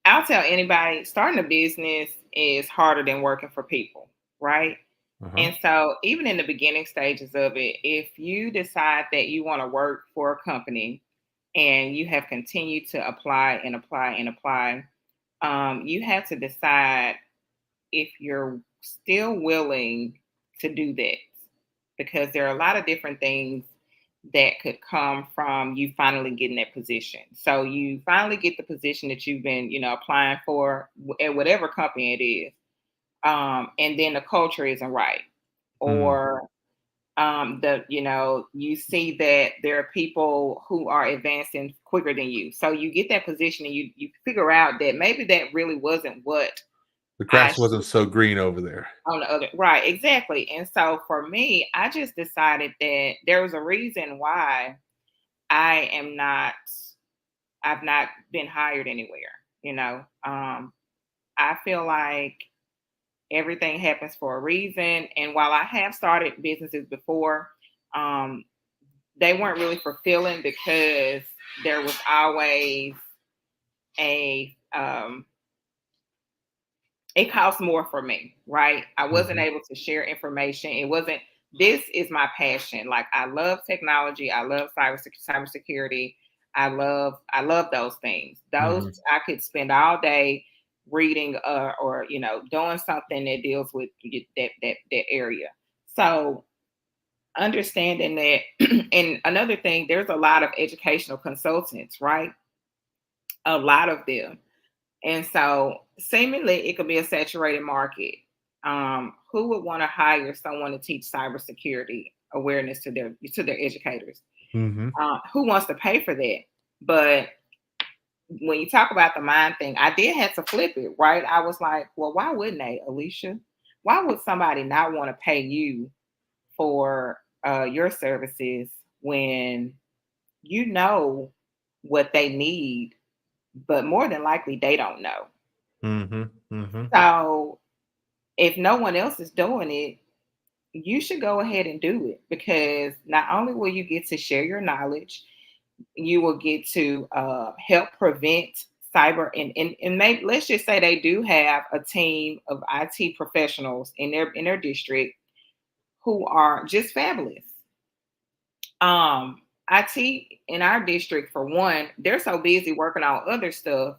[SPEAKER 2] I'll tell anybody starting a business is harder than working for people, right?
[SPEAKER 1] Uh-huh.
[SPEAKER 2] And so, even in the beginning stages of it, if you decide that you want to work for a company and you have continued to apply and apply and apply, you have to decide if you're still willing to do that, because there are a lot of different things that could come from you finally getting that position. So you finally get the position that you've been, applying for at whatever company it is, and then the culture isn't right,
[SPEAKER 1] Mm.
[SPEAKER 2] or you see that there are people who are advancing quicker than you. So you get that position and you figure out that maybe that really wasn't what
[SPEAKER 1] The
[SPEAKER 2] I
[SPEAKER 1] grass wasn't so green over there.
[SPEAKER 2] on the other, right, exactly. And so for me, I just decided that there was a reason why I am not I've not been hired anywhere, you know. I feel like everything happens for a reason. And while I have started businesses before, um, they weren't really fulfilling because there was always a it costs more for me, right? I wasn't
[SPEAKER 1] Mhm.
[SPEAKER 2] able to share information. It wasn't, this is my passion. Like, I love technology. I love cybersecurity. I love those things. Those
[SPEAKER 1] Mhm.
[SPEAKER 2] I could spend all day reading, or doing something that deals with that area. So understanding that, and another thing, there's a lot of educational consultants, right? A lot of them, and so seemingly it could be a saturated market. Who would want to hire someone to teach cybersecurity awareness to their educators?
[SPEAKER 1] Mhm.
[SPEAKER 2] Who wants to pay for that? But when you talk about the mind thing, I did have to flip it, right? I was like, well, why wouldn't they, Alicia? Why would somebody not want to pay you for your services when you know what they need, but more than likely they don't know?
[SPEAKER 1] Mhm. Mhm.
[SPEAKER 2] So if no one else is doing it, you should go ahead and do it, because not only will you get to share your knowledge, you will get to help prevent cyber, and maybe, let's just say they do have a team of IT professionals in their district who are just fabulous. IT in our district, for one, they're so busy working on other stuff,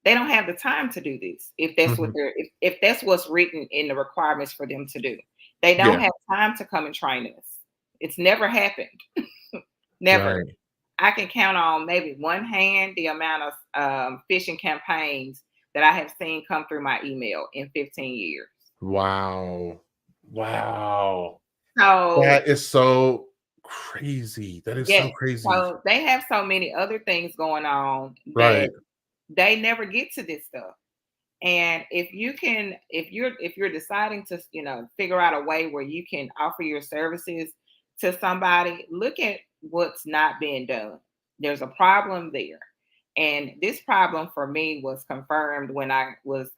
[SPEAKER 2] they don't have the time to do this. If that's what
[SPEAKER 1] Mhm.
[SPEAKER 2] if that's what's written in the requirements for them to do, they don't
[SPEAKER 1] Yeah.
[SPEAKER 2] have time to come and train us. It's never happened. Never.
[SPEAKER 1] Right.
[SPEAKER 2] I can count on maybe one hand the amount of phishing campaigns that I have seen come through my email in 15 years.
[SPEAKER 1] Wow. Wow.
[SPEAKER 2] So
[SPEAKER 1] That is so crazy. That is so
[SPEAKER 2] yes,
[SPEAKER 1] crazy.
[SPEAKER 2] so they have so many other things going on that
[SPEAKER 1] Right.
[SPEAKER 2] they never get to this stuff. And if you're deciding to, figure out a way where you can offer your services to somebody, look at what's not being done. There's a problem there. And this problem for me was confirmed when I was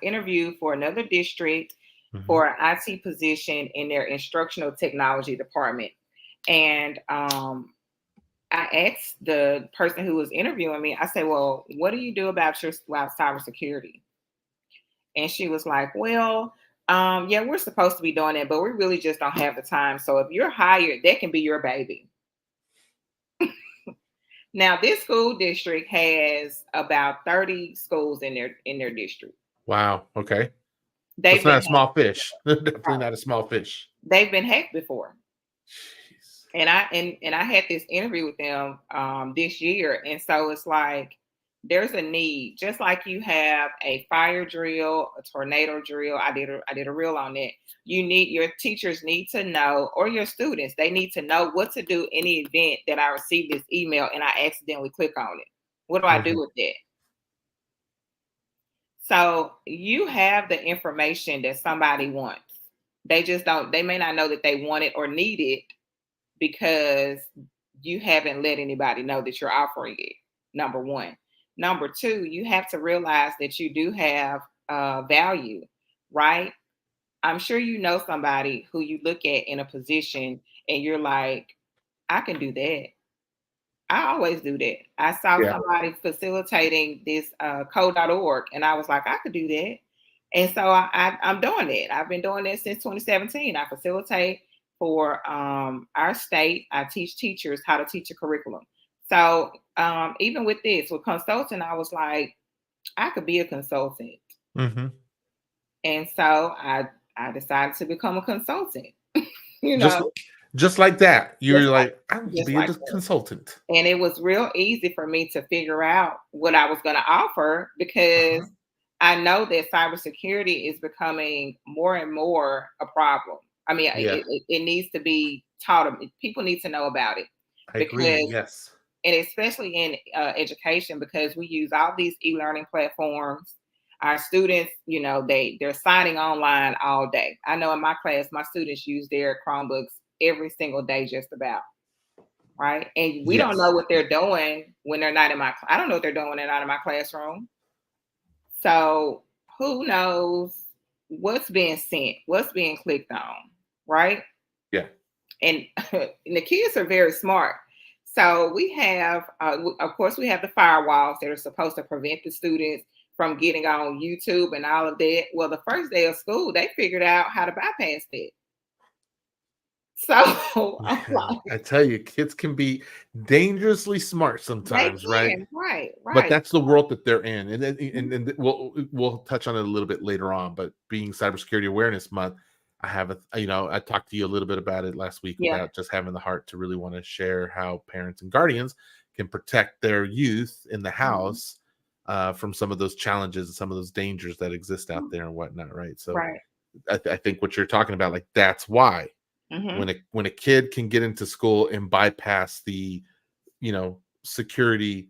[SPEAKER 2] interviewed for another district
[SPEAKER 1] Mhm.
[SPEAKER 2] for an IT position in their instructional technology department. And I asked the person who was interviewing me, I said, well, what do you do about your cybersecurity? And she was like, well, yeah, we're supposed to be doing it, but we really just don't have the time. So if you're hired, that can be your baby. Now, this school district has about 30 schools in their district.
[SPEAKER 1] Wow. Okay. So it's
[SPEAKER 2] They've
[SPEAKER 1] not
[SPEAKER 2] been
[SPEAKER 1] a small
[SPEAKER 2] hacked.
[SPEAKER 1] fish. Definitely
[SPEAKER 2] Right.
[SPEAKER 1] not a small fish.
[SPEAKER 2] They've been hacked before.
[SPEAKER 1] Jeez.
[SPEAKER 2] And I had this interview with them this year, and so it's like there's a need, just like you have a fire drill, a tornado drill. I did a reel on that. Your teachers need to know, or your students, they need to know what to do in the event that I receive this email and I accidentally click on it. What do I do
[SPEAKER 1] Mhm.
[SPEAKER 2] with that? So you have the information that somebody wants. They just don't. They may not know that they want it or need it because you haven't let anybody know that you're offering it. Number one. Number two, you have to realize that you do have value, right? I'm sure you know somebody who you look at in a position and you're like, I can do that. I always do that. I saw
[SPEAKER 1] Yeah.
[SPEAKER 2] somebody facilitating this code.org, and I was like, I could do that. And so I'm doing it. I've been doing it since 2017. I facilitate for our state. I teach teachers how to teach a curriculum. So even with this, with consulting, I was like, I could be a consultant.
[SPEAKER 1] Hmm.
[SPEAKER 2] And so I decided to become a consultant, you
[SPEAKER 1] Just
[SPEAKER 2] know,
[SPEAKER 1] just like that.
[SPEAKER 2] just
[SPEAKER 1] You're
[SPEAKER 2] like
[SPEAKER 1] like, I'm gonna
[SPEAKER 2] just
[SPEAKER 1] be a
[SPEAKER 2] like that.
[SPEAKER 1] consultant.
[SPEAKER 2] And it was real easy for me to figure out what I was going to offer because
[SPEAKER 1] Uh-huh.
[SPEAKER 2] I know that cybersecurity is becoming more and more a problem. I mean,
[SPEAKER 1] Yeah,
[SPEAKER 2] it needs to be taught. People need to know about it
[SPEAKER 1] I agree.
[SPEAKER 2] because,
[SPEAKER 1] Yes.
[SPEAKER 2] and especially in education, because we use all these e-learning platforms. Our students, they're signing online all day. I know in my class, my students use their Chromebooks every single day, just about. Right. And we don't know
[SPEAKER 1] Yes.
[SPEAKER 2] what they're doing when they're not in I don't know what they're doing when they're not in my classroom. So who knows what's being sent, what's being clicked on, right?
[SPEAKER 1] Yeah.
[SPEAKER 2] And, and the kids are very smart. So we have, of course, we have the firewalls that are supposed to prevent the students from getting on YouTube and all of that. Well, the first day of school, they figured out how to bypass that. So I'm
[SPEAKER 1] Man,
[SPEAKER 2] like,
[SPEAKER 1] I tell you, kids can be dangerously smart
[SPEAKER 2] they
[SPEAKER 1] sometimes, right?
[SPEAKER 2] can, right,
[SPEAKER 1] But
[SPEAKER 2] right.
[SPEAKER 1] that's the world that they're in, and
[SPEAKER 2] Mhm.
[SPEAKER 1] we'll touch on it a little bit later on. But being Cybersecurity Awareness Month, I have I talked to you a little bit about it last week
[SPEAKER 2] Yeah.
[SPEAKER 1] about just having the heart to really want to share how parents and guardians can protect their youth in the
[SPEAKER 2] Mhm.
[SPEAKER 1] house from some of those challenges and some of those dangers that exist out there and whatnot, right? So
[SPEAKER 2] Right.
[SPEAKER 1] I think what you're talking about, like that's why
[SPEAKER 2] Mhm.
[SPEAKER 1] when a kid can get into school and bypass the security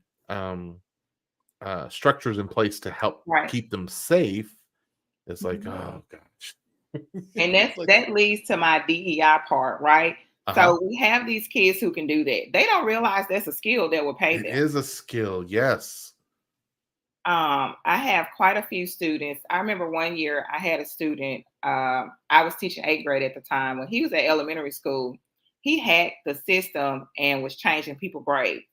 [SPEAKER 1] structures in place to help
[SPEAKER 2] Right.
[SPEAKER 1] keep them safe, it's like,
[SPEAKER 2] Mhm.
[SPEAKER 1] oh gosh.
[SPEAKER 2] And
[SPEAKER 1] It's like,
[SPEAKER 2] that leads to my DEI part, right?
[SPEAKER 1] uh-huh.
[SPEAKER 2] So we have these kids who can do that. They don't realize that's a skill that will pay
[SPEAKER 1] It
[SPEAKER 2] them.
[SPEAKER 1] is a skill, yes.
[SPEAKER 2] I have quite a few students. I remember one year I had a student. I was teaching 8th grade at the time. When he was at elementary school, he hacked the system and was changing people's grades.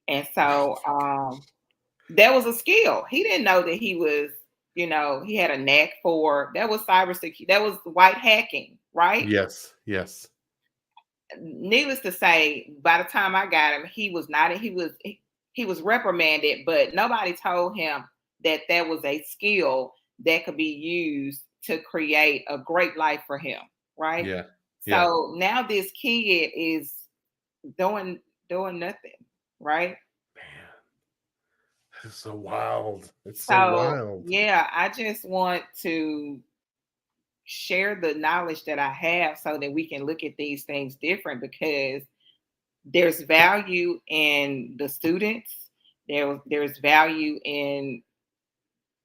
[SPEAKER 2] And
[SPEAKER 1] Oh
[SPEAKER 2] so
[SPEAKER 1] my god.
[SPEAKER 2] that was a skill. He didn't know that he was, he had a knack for that was cybersecurity. That was white hacking, right?
[SPEAKER 1] Yes, yes.
[SPEAKER 2] Needless to say, by the time I got him, he was not. He was reprimanded, but nobody told him that that was a skill that could be used to create a great life for him, right?
[SPEAKER 1] Yeah, yeah.
[SPEAKER 2] So now this kid is doing doing nothing, right?
[SPEAKER 1] Man, it's so wild. It's so
[SPEAKER 2] So
[SPEAKER 1] wild.
[SPEAKER 2] yeah, I just want to share the knowledge that I have so that we can look at these things different because there's value in the students. There's value in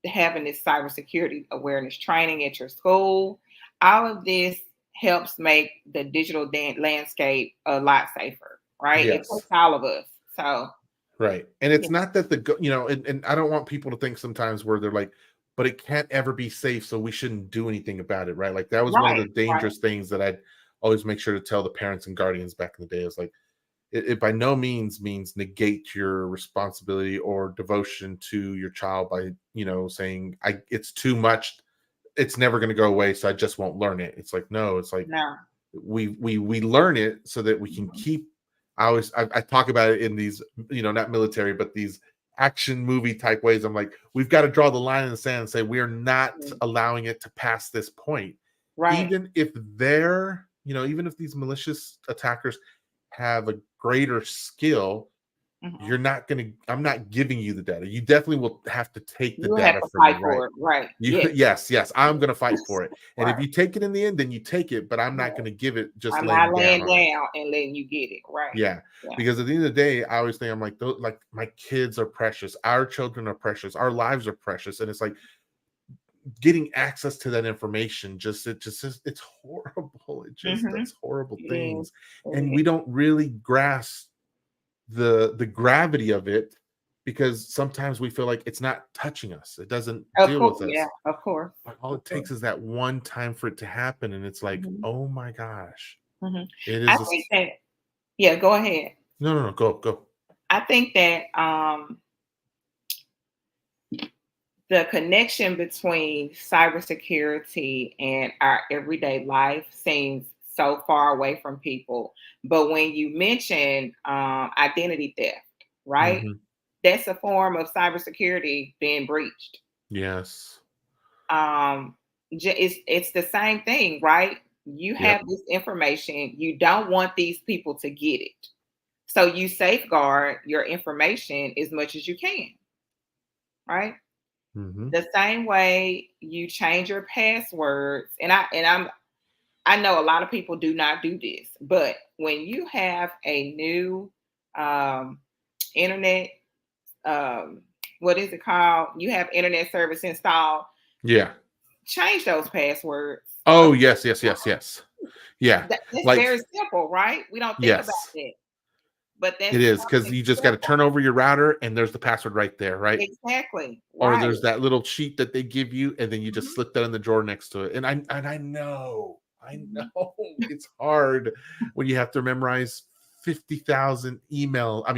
[SPEAKER 2] having this cybersecurity awareness training at your school. All of this helps make the digital landscape a lot safer, right? It
[SPEAKER 1] Yes.
[SPEAKER 2] takes all of us. So,
[SPEAKER 1] Right. And
[SPEAKER 2] yeah,
[SPEAKER 1] it's not that and I don't want people to think sometimes where they're like, but it can't ever be safe, so we shouldn't do anything about it, right? Like that was one of
[SPEAKER 2] right,
[SPEAKER 1] the
[SPEAKER 2] right.
[SPEAKER 1] dangerous things that I'd always make sure to tell the parents and guardians back in the day. Is like it by no means means negate your responsibility or devotion to your child by, saying it's too much, it's never going to go away, so I just won't learn it. It's like, no, it's like
[SPEAKER 2] No.
[SPEAKER 1] we learn it so that we can
[SPEAKER 2] Mhm.
[SPEAKER 1] keep. I talk about it in these, not military but these action movie type ways. I'm like, we've got to draw the line in the sand and say we're not
[SPEAKER 2] Mhm.
[SPEAKER 1] allowing it to pass this point,
[SPEAKER 2] Right.
[SPEAKER 1] even if even if these malicious attackers have a greater skill.
[SPEAKER 2] Mhm.
[SPEAKER 1] I'm not giving you the data. You definitely will have to take the
[SPEAKER 2] You have
[SPEAKER 1] data
[SPEAKER 2] to
[SPEAKER 1] from me,
[SPEAKER 2] fight
[SPEAKER 1] right?
[SPEAKER 2] for it. Right.
[SPEAKER 1] You
[SPEAKER 2] Yes.
[SPEAKER 1] yes, I'm gonna fight for it. And if
[SPEAKER 2] Right.
[SPEAKER 1] you take it in the end, then you take it, but I'm not
[SPEAKER 2] Right.
[SPEAKER 1] gonna give it just
[SPEAKER 2] I'm not
[SPEAKER 1] laying down
[SPEAKER 2] laying
[SPEAKER 1] on it.
[SPEAKER 2] down and letting you get it. Right.
[SPEAKER 1] Yeah.
[SPEAKER 2] Yeah.
[SPEAKER 1] Because at the end of the day, I always think I'm like, like my kids are precious, our children are precious, our lives are precious. And it's like getting access to that information it's horrible. It just
[SPEAKER 2] Mhm.
[SPEAKER 1] does horrible
[SPEAKER 2] It is.
[SPEAKER 1] things.
[SPEAKER 2] It
[SPEAKER 1] And
[SPEAKER 2] is.
[SPEAKER 1] we don't really grasp the gravity of it because sometimes we feel like it's not touching us. It doesn't
[SPEAKER 2] Of
[SPEAKER 1] deal
[SPEAKER 2] course,
[SPEAKER 1] with
[SPEAKER 2] yeah,
[SPEAKER 1] us.
[SPEAKER 2] of course,
[SPEAKER 1] But all
[SPEAKER 2] of
[SPEAKER 1] it
[SPEAKER 2] course.
[SPEAKER 1] takes is that one time for it to happen. And it's like,
[SPEAKER 2] Mhm,
[SPEAKER 1] oh my gosh,
[SPEAKER 2] mhm.
[SPEAKER 1] it
[SPEAKER 2] I
[SPEAKER 1] is.
[SPEAKER 2] think that yeah, go ahead.
[SPEAKER 1] No, no, no, go, go.
[SPEAKER 2] I think that the connection between cybersecurity and our everyday life seems so far away from people. But when you mention identity theft, right?
[SPEAKER 1] Hmm.
[SPEAKER 2] That's a form of cybersecurity being breached.
[SPEAKER 1] Yes.
[SPEAKER 2] Um, it's the same thing, right? You
[SPEAKER 1] Yep.
[SPEAKER 2] have this information, you don't want these people to get it. So you safeguard your information as much as you can, right?
[SPEAKER 1] Hmm.
[SPEAKER 2] The same way you change your passwords, I know a lot of people do not do this, but when you have a new um, internet, um, what is it called? You have internet service installed.
[SPEAKER 1] Yeah.
[SPEAKER 2] Change those passwords.
[SPEAKER 1] Oh, yes, yes, yes, yes. Yeah.
[SPEAKER 2] That's
[SPEAKER 1] Like,
[SPEAKER 2] very simple, right? We don't think about
[SPEAKER 1] yes,
[SPEAKER 2] that, but
[SPEAKER 1] it
[SPEAKER 2] that's
[SPEAKER 1] is, because
[SPEAKER 2] something
[SPEAKER 1] you just got to
[SPEAKER 2] simple.
[SPEAKER 1] turn over your router and there's the password right there, right?
[SPEAKER 2] Exactly.
[SPEAKER 1] Or
[SPEAKER 2] Right.
[SPEAKER 1] there's that little sheet that they give you, and then you just
[SPEAKER 2] Mhm,
[SPEAKER 1] slip that in the drawer next to it. And I know, I
[SPEAKER 2] mhm.
[SPEAKER 1] know it's hard when you have to memorize 50,000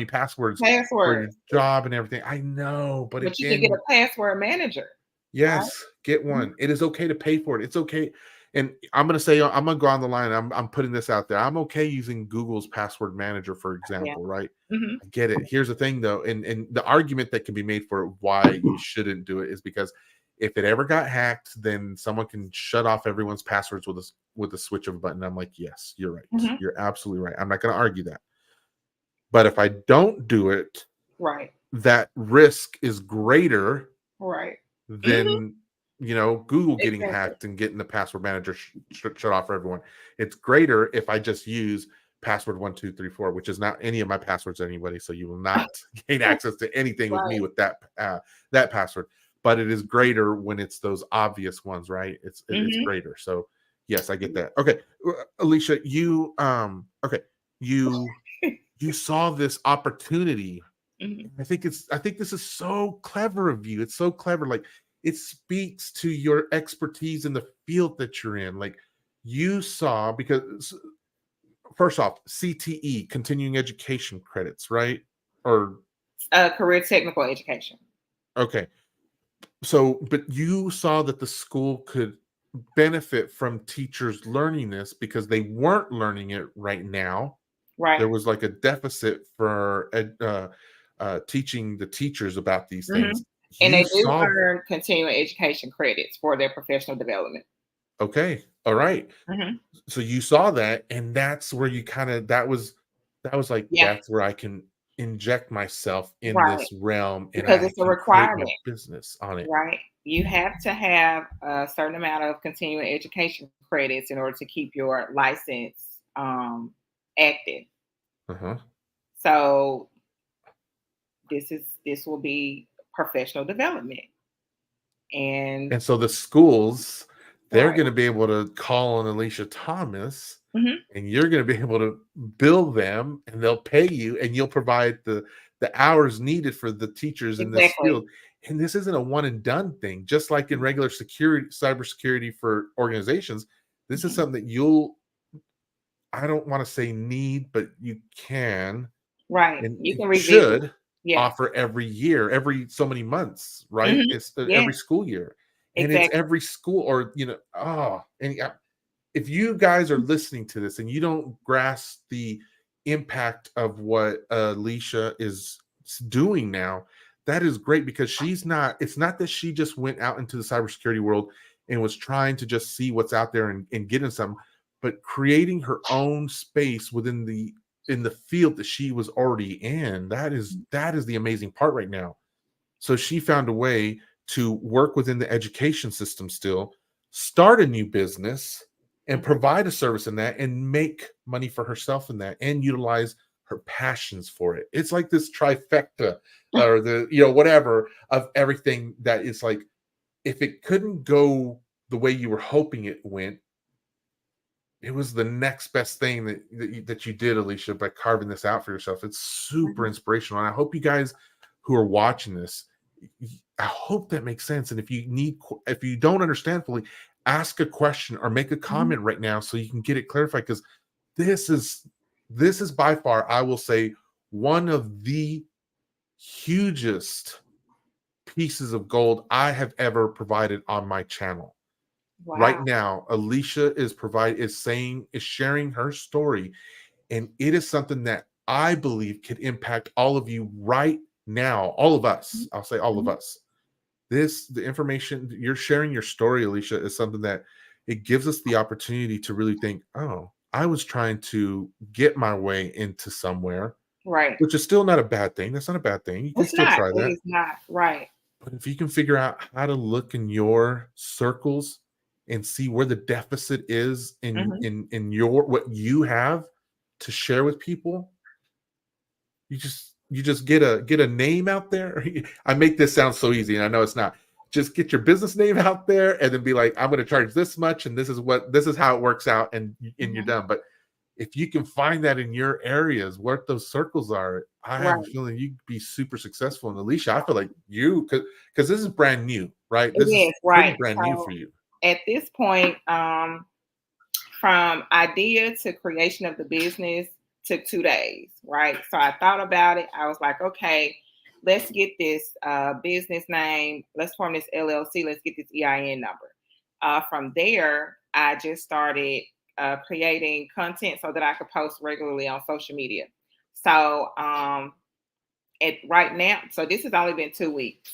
[SPEAKER 1] passwords for your
[SPEAKER 2] Passwords,
[SPEAKER 1] job and everything. I know, but
[SPEAKER 2] but you can get
[SPEAKER 1] again,
[SPEAKER 2] a password manager, right?
[SPEAKER 1] yes, get
[SPEAKER 2] Mhm.
[SPEAKER 1] one. It is okay to pay for it. It's okay. And I'm gonna say, I'm gonna go on the line. I'm putting this out there. I'm okay using Google's password manager, for
[SPEAKER 2] Yeah.
[SPEAKER 1] example, right?
[SPEAKER 2] Mhm.
[SPEAKER 1] I get it. Here's the thing though, and the argument that can be made for why you shouldn't do it is because if it ever got hacked, then someone can shut off everyone's passwords with a switch of a button. I'm like, yes, you're right.
[SPEAKER 2] Mhm.
[SPEAKER 1] You're absolutely right. I'm not gonna argue that. But if I don't do it,
[SPEAKER 2] Right.
[SPEAKER 1] that risk is greater
[SPEAKER 2] Right. Mhm.
[SPEAKER 1] than Google getting
[SPEAKER 2] Exactly.
[SPEAKER 1] hacked and getting the password manager shut off for everyone. It's greater if I just use password 1234, which is not any of my passwords to anybody, so you will not gain access to anything with me
[SPEAKER 2] Right.
[SPEAKER 1] with that password. But it is greater when it's those obvious ones, right? It's
[SPEAKER 2] Mhm.
[SPEAKER 1] greater. So yes, I get that. Okay, Alicia, you saw this opportunity.
[SPEAKER 2] Mhm.
[SPEAKER 1] I think this is so clever of you. It's so clever. Like, it speaks to your expertise in the field that you're in. Like, you saw, because first off, CTE, continuing education credits, right? Or
[SPEAKER 2] Career technical education.
[SPEAKER 1] okay. So, but you saw that the school could benefit from teachers learning this because they weren't learning it right now.
[SPEAKER 2] Right.
[SPEAKER 1] There was like a deficit for teaching the teachers about these things.
[SPEAKER 2] Mhm. And
[SPEAKER 1] You
[SPEAKER 2] they do
[SPEAKER 1] saw,
[SPEAKER 2] earn continuing education credits for their professional development.
[SPEAKER 1] okay, all right.
[SPEAKER 2] Mhm.
[SPEAKER 1] So you saw that, and that's where you kind of that was like,
[SPEAKER 2] Yeah.
[SPEAKER 1] that's where I can inject myself in
[SPEAKER 2] Right.
[SPEAKER 1] this realm, and
[SPEAKER 2] Because
[SPEAKER 1] I
[SPEAKER 2] it's a
[SPEAKER 1] can create my
[SPEAKER 2] requirement,
[SPEAKER 1] business on it.
[SPEAKER 2] right? You have to have a certain amount of continuing education credits in order to keep your license active.
[SPEAKER 1] Uh-huh.
[SPEAKER 2] So this will be professional development. And
[SPEAKER 1] And so the schools, they're
[SPEAKER 2] right.
[SPEAKER 1] going to be able to call on Alicia Thomas,
[SPEAKER 2] Mhm.
[SPEAKER 1] and you're going to be able to bill them, and they'll pay you, and you'll provide the hours needed for the teachers in this
[SPEAKER 2] Exactly.
[SPEAKER 1] field. And this isn't a one and done thing. Just like in regular security, cybersecurity for organizations, this is
[SPEAKER 2] Mhm.
[SPEAKER 1] something that you'll, I don't want to say need, but you can
[SPEAKER 2] Right.
[SPEAKER 1] and
[SPEAKER 2] You
[SPEAKER 1] it
[SPEAKER 2] can revisit.
[SPEAKER 1] should
[SPEAKER 2] Yes.
[SPEAKER 1] offer every year, every so many months, right?
[SPEAKER 2] Mhm.
[SPEAKER 1] It's
[SPEAKER 2] Yes.
[SPEAKER 1] every school year, and it's
[SPEAKER 2] Exactly.
[SPEAKER 1] every school, or and yeah, if you guys are listening to this and you don't grasp the impact of what Alicia is doing now, that is great, because it's not that she just went out into the cybersecurity world and was trying to just see what's out there and get in some, but creating her own space within in the field that she was already in. That is the amazing part right now. So she found a way to work within the education system still, start a new business, and
[SPEAKER 2] Mhm.
[SPEAKER 1] provide a service in that, and make money for herself in that, and utilize her passions for it. It's like this trifecta, or whatever, of everything that is like, if it couldn't go the way you were hoping it went, it was the next best thing that you did, Alicia, by carving this out for yourself. It's super
[SPEAKER 2] Mhm.
[SPEAKER 1] inspirational. And I hope you guys who are watching this, I hope that makes sense. And if you don't understand fully, ask a question or make a comment right now so you can get it clarified, because this is by far, I will say, one of the hugest pieces of gold I have ever provided on my channel.
[SPEAKER 2] Wow.
[SPEAKER 1] Right now, Alisha is sharing her story, and it is something that I believe could impact all of you right now. All of us. I'll say all of us. The information you're sharing, your story, Alisha, is something that it gives us the opportunity to really think, oh, I was trying to get my way into somewhere,
[SPEAKER 2] Right.
[SPEAKER 1] which is still not a bad thing. That's not a bad thing. You can
[SPEAKER 2] It's
[SPEAKER 1] still
[SPEAKER 2] not.
[SPEAKER 1] try
[SPEAKER 2] It
[SPEAKER 1] that.
[SPEAKER 2] is not. Right.
[SPEAKER 1] But if you can figure out how to look in your circles and see where the deficit is in your what you have to share with people, you just get a name out there. I make this sound so easy, and I know it's not. Just get your business name out there, and then be like, I'm going to charge this much, and this is how it works out, and you're done. But if you can find that in your areas, what those circles are, I have a feeling you'd be super successful. And Alisha, I feel like you, because this is brand new, right?
[SPEAKER 2] It
[SPEAKER 1] This is
[SPEAKER 2] is,
[SPEAKER 1] pretty
[SPEAKER 2] right.
[SPEAKER 1] brand new for you.
[SPEAKER 2] At this point, from idea to creation of the business took 2 days, right? So I thought about it. I was like, okay, let's get this business name. Let's form this LLC. Let's get this EIN number. From there, I just started creating content so that I could post regularly on social media. So right now, so this has only been 2 weeks.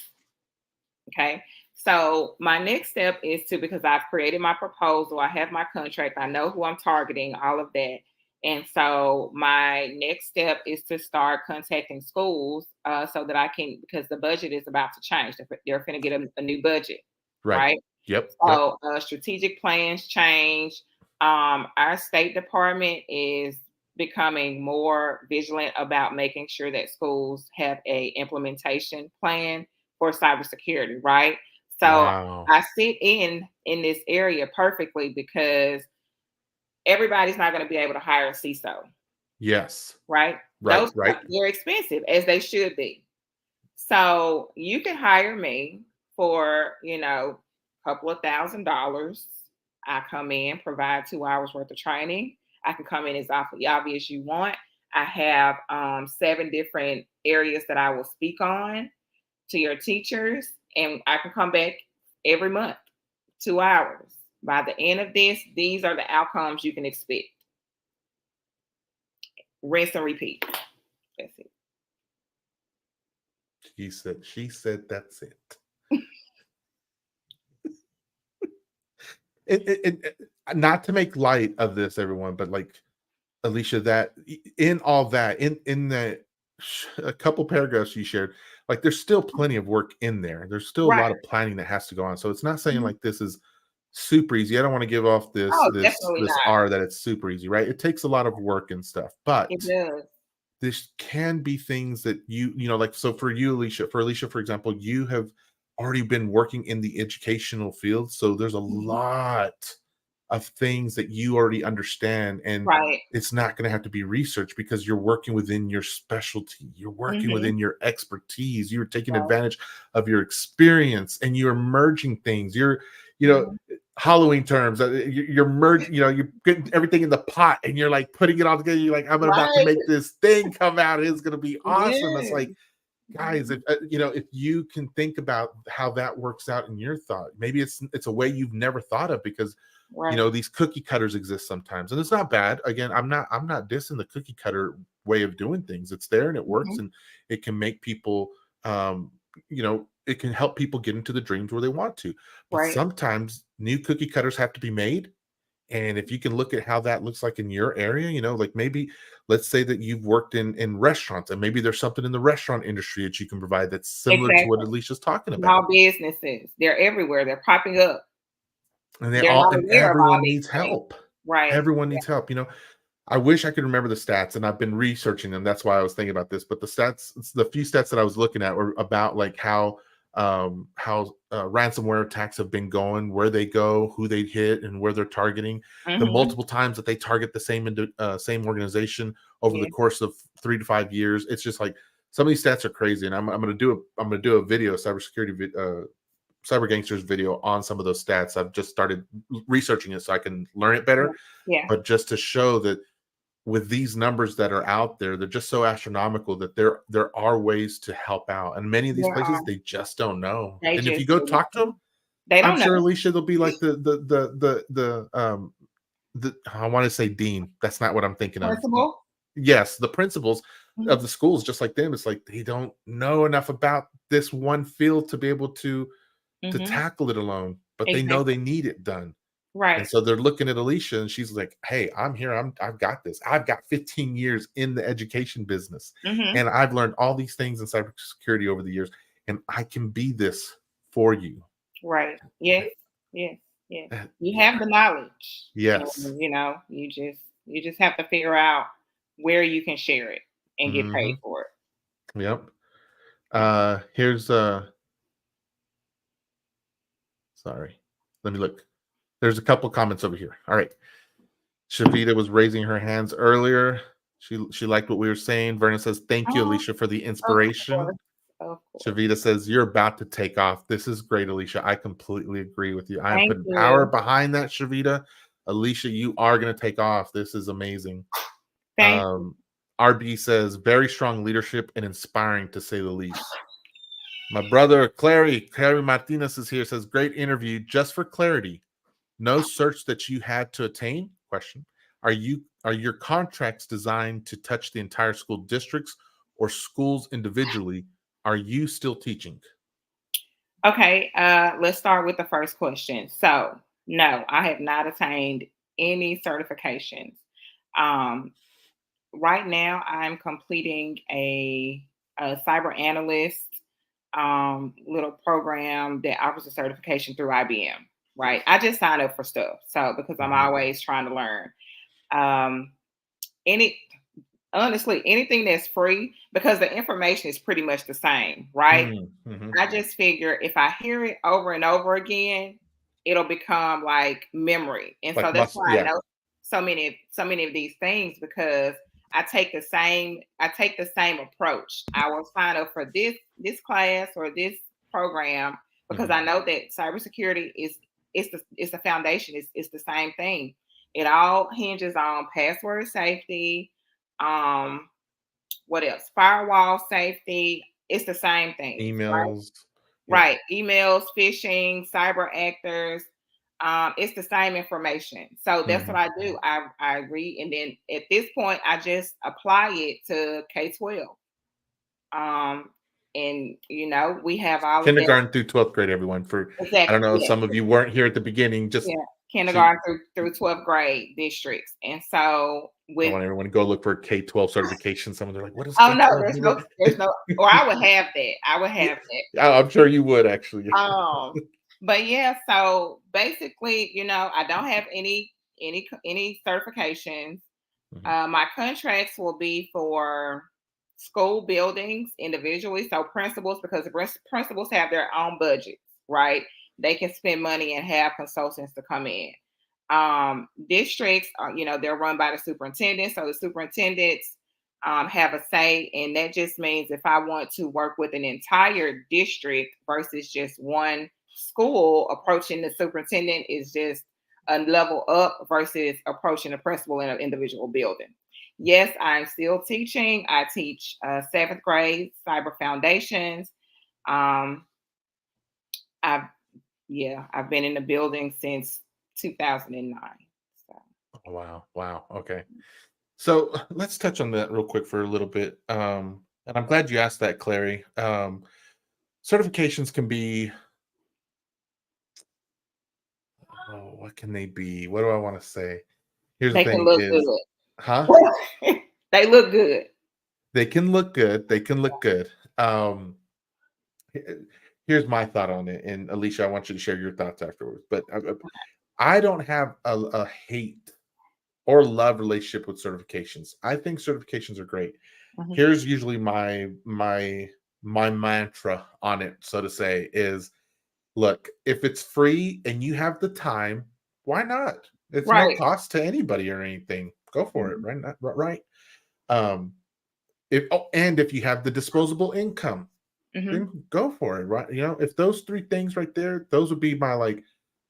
[SPEAKER 2] Okay. So my next step is because I've created my proposal, I have my contract, I know who I'm targeting, all of that. And so my next step is to start contacting schools so that I can, because the budget is about to change. They're going to get a new budget, right?
[SPEAKER 1] Yep.
[SPEAKER 2] So strategic plans change. Our State Department is becoming more vigilant about making sure that schools have a implementation plan for cybersecurity, right? So
[SPEAKER 1] Wow.
[SPEAKER 2] I sit in this area perfectly because everybody's not going to be able to hire a CISO.
[SPEAKER 1] Yes.
[SPEAKER 2] Right.
[SPEAKER 1] Right.
[SPEAKER 2] They're expensive, as they should be. So you can hire me for, a couple of $1,000s. I come in, provide 2 hours worth of training. I can come in as obvious you want. I have 7 different areas that I will speak on to your teachers, and I can come back every month, 2 hours. By the end of this, these are the outcomes you can expect. Rinse and repeat. That's it.
[SPEAKER 1] She said that's it. Not to make light of this, everyone, but like Alisha, that in all that, in the a couple paragraphs you shared, like there's still plenty of work in there. There's still a lot of planning that has to go on. So it's not saying like this is super easy. I don't want to give off this
[SPEAKER 2] Definitely not.
[SPEAKER 1] R that it's super easy, right? It takes a lot of work and stuff, but
[SPEAKER 2] it does.
[SPEAKER 1] This can be things that like, so for you, Alicia, for example, you have already been working in the educational field. So there's a lot of things that you already understand, and it's not going to have to be research because you're working within your specialty. You're working within your expertise. You're taking advantage of your experience, and you're merging things. You're, Halloween terms, you're merging, you're getting everything in the pot and you're like putting it all together. You're like, I'm about to make this thing come out. It's going to be awesome. It's like, guys, if you can think about how that works out in your thought, maybe it's a way you've never thought of, because these cookie cutters exist sometimes, and it's not bad. Again, I'm not dissing the cookie cutter way of doing things. It's there and it works, and it can make people it can help people get into the dreams where they want to. But sometimes new cookie cutters have to be made. And if you can look at how that looks like in your area, like maybe let's say that you've worked in restaurants, and maybe there's something in the restaurant industry that you can provide that's similar to what Alisha's talking about.
[SPEAKER 2] Small businesses, they're everywhere. They're popping up.
[SPEAKER 1] And everyone needs help.
[SPEAKER 2] Right.
[SPEAKER 1] Everyone needs help. I wish I could remember the stats, and I've been researching them. That's why I was thinking about this. But the few stats that I was looking at were about like how ransomware attacks have been going, where they go, who they hit, and where they're targeting. The multiple times that they target the same organization over the course of 3 to 5 years. It's just like some of these stats are crazy, and I'm gonna do a video, cyber gangsters video on some of those stats. I've just started researching it so I can learn it better,
[SPEAKER 2] Yeah.
[SPEAKER 1] but just to show that with these numbers that are out there, they're just so astronomical that there are ways to help out, and many of these
[SPEAKER 2] There
[SPEAKER 1] places
[SPEAKER 2] are.
[SPEAKER 1] they just don't know.
[SPEAKER 2] They
[SPEAKER 1] And if you
[SPEAKER 2] just
[SPEAKER 1] go
[SPEAKER 2] do not.
[SPEAKER 1] talk to them,
[SPEAKER 2] They
[SPEAKER 1] I'm
[SPEAKER 2] don't know.
[SPEAKER 1] sure Alicia, they'll be like the I want to say dean. That's not what I'm thinking of.
[SPEAKER 2] Principal.
[SPEAKER 1] Yes, the principals
[SPEAKER 2] Mhm.
[SPEAKER 1] of the schools, just like them, it's like they don't know enough about this one field to be able to
[SPEAKER 2] Mhm.
[SPEAKER 1] tackle it alone, but they know
[SPEAKER 2] Exactly.
[SPEAKER 1] they need it done. And
[SPEAKER 2] Right.
[SPEAKER 1] so they're looking at Alicia and she's like, "Hey, I'm here. I've got this. I've got 15 years in the education business
[SPEAKER 2] Mhm.
[SPEAKER 1] and I've learned all these things in cybersecurity over the years and I can be this for you."
[SPEAKER 2] Right. Yes. Yes. Yes. You
[SPEAKER 1] Yeah.
[SPEAKER 2] have the knowledge,
[SPEAKER 1] Yes.
[SPEAKER 2] and you just have to figure out where you can share it and get paid
[SPEAKER 1] Mhm.
[SPEAKER 2] for it.
[SPEAKER 1] Yep. Here's sorry. Let me look. There's a couple comments over here. All right. Shavita was raising her hands earlier. She liked what we were saying. Verna says, "Thank you,
[SPEAKER 2] Oh,
[SPEAKER 1] Alicia, for the
[SPEAKER 2] of
[SPEAKER 1] inspiration."
[SPEAKER 2] course. Of course.
[SPEAKER 1] Shavita says, "You're about to take off. This is great, Alicia. I completely agree with you. I am
[SPEAKER 2] Thank
[SPEAKER 1] putting power
[SPEAKER 2] you.
[SPEAKER 1] behind that, Shavita. Alicia, you are going to take off. This is amazing."
[SPEAKER 2] Thank you.
[SPEAKER 1] Um, RB says, "Very strong leadership and inspiring to say the least." My brother, Clary Martinez is here, says, "Great interview. Just for clarity, no search that you had to attain? Question. Are your contracts designed to touch the entire school districts or schools individually? Are you still teaching?"
[SPEAKER 2] Okay, let's start with the first question. So, no, I have not attained any certifications. Um, right now, I'm completing a cyber analyst little program that offers a certification through IBM. Right, I just signed up for stuff, so because I'm
[SPEAKER 1] Mhm.
[SPEAKER 2] always trying to learn. Um, any honestly, anything that's free because the information is pretty much the same, right?
[SPEAKER 1] Mhm.
[SPEAKER 2] I just figure if I hear it over and over again, it'll become like memory. And so
[SPEAKER 1] Like
[SPEAKER 2] that's
[SPEAKER 1] must,
[SPEAKER 2] why I
[SPEAKER 1] yeah.
[SPEAKER 2] know so many of these things because I take the same approach. I will sign up for this class or this program because
[SPEAKER 1] Mhm.
[SPEAKER 2] I know that cybersecurity is it's the foundation. It's the same thing. It all hinges on password safety, um, what else? Firewall safety. It's the same things, right?
[SPEAKER 1] Emails. Yep.
[SPEAKER 2] Right. Emails, phishing, cyber actors. It's the same information. So that's what
[SPEAKER 1] Mhm.
[SPEAKER 2] I do. I read, and then at this point, I just apply it to K-12. Um, and we have all of that.
[SPEAKER 1] Kindergarten through 12th grade, everyone. For I don't
[SPEAKER 2] Exactly.
[SPEAKER 1] know,
[SPEAKER 2] Yeah.
[SPEAKER 1] some of you weren't here at the beginning. Just
[SPEAKER 2] Yeah.
[SPEAKER 1] she
[SPEAKER 2] Kindergarten through 12th grade districts. And so
[SPEAKER 1] I
[SPEAKER 2] with
[SPEAKER 1] want everyone to go look for K-12 certification. Some of them are like, "What does
[SPEAKER 2] oh no,
[SPEAKER 1] K-12
[SPEAKER 2] there's
[SPEAKER 1] mean?"
[SPEAKER 2] no or I would have that. I would
[SPEAKER 1] Yeah,
[SPEAKER 2] have that.
[SPEAKER 1] I'm sure you would actually.
[SPEAKER 2] But yeah, so basically, I don't have any certifications.
[SPEAKER 1] Mhm.
[SPEAKER 2] My contracts will be for school buildings individually, so principals because the principals have their own budgets, right? They can spend money and have consultants to come in. Districts are, they're run by the superintendent, so the superintendents have a say, and that just means if I want to work with an entire district versus just one school, approaching the superintendent is just a level up versus approaching the principal in an individual building. Yes, I'm still teaching. I teach seventh grade cyber foundations. Um, I've I've been in the building since 2009. So.
[SPEAKER 1] Oh, wow. Wow. Okay. So let's touch on that real quick for a little bit. And I'm glad you asked that, Clary. Certifications can be, oh, what can they be? What do I want to say? Here's the
[SPEAKER 2] They can
[SPEAKER 1] thing
[SPEAKER 2] look
[SPEAKER 1] is,
[SPEAKER 2] good.
[SPEAKER 1] huh?
[SPEAKER 2] They look good.
[SPEAKER 1] They can look good. They can look good. He- Here's my thought on it. And Alicia, I want you to share your thoughts afterwards. But I don't have a hate or love relationship with certifications. I think certifications are great.
[SPEAKER 2] Mhm.
[SPEAKER 1] Here's usually my mantra on it, so to say, is look, if it's free and you have the time, why not? It's no
[SPEAKER 2] Right.
[SPEAKER 1] cost to anybody or anything. Go for it,
[SPEAKER 2] Mhm.
[SPEAKER 1] right? Right. Um, if you have the disposable income,
[SPEAKER 2] Hmm.
[SPEAKER 1] then go for it, right? If those three things right there, those would be my like,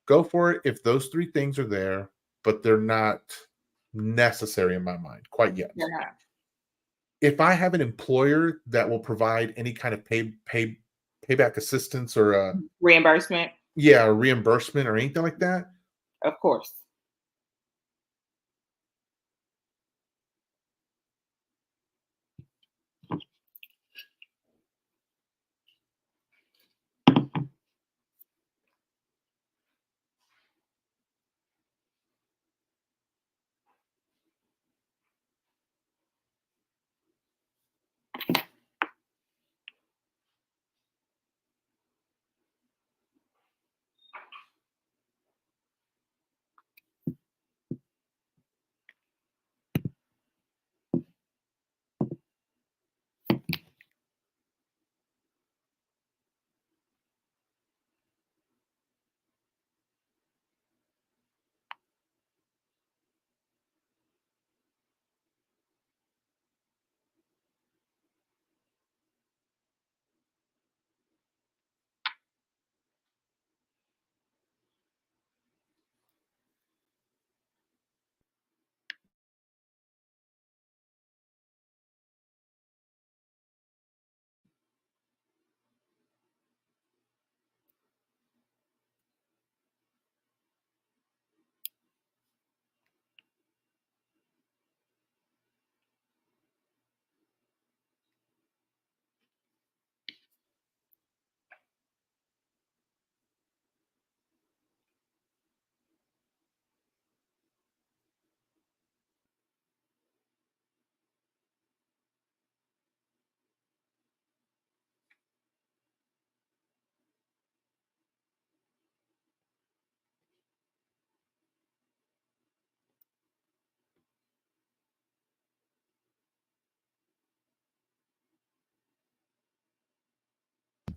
[SPEAKER 1] go for it if those three things are there, but they're not necessary in my mind quite yet.
[SPEAKER 2] You're not.
[SPEAKER 1] If I have an employer that will provide any kind of payback assistance or
[SPEAKER 2] Reimbursement,
[SPEAKER 1] a reimbursement or anything like that.
[SPEAKER 2] of course.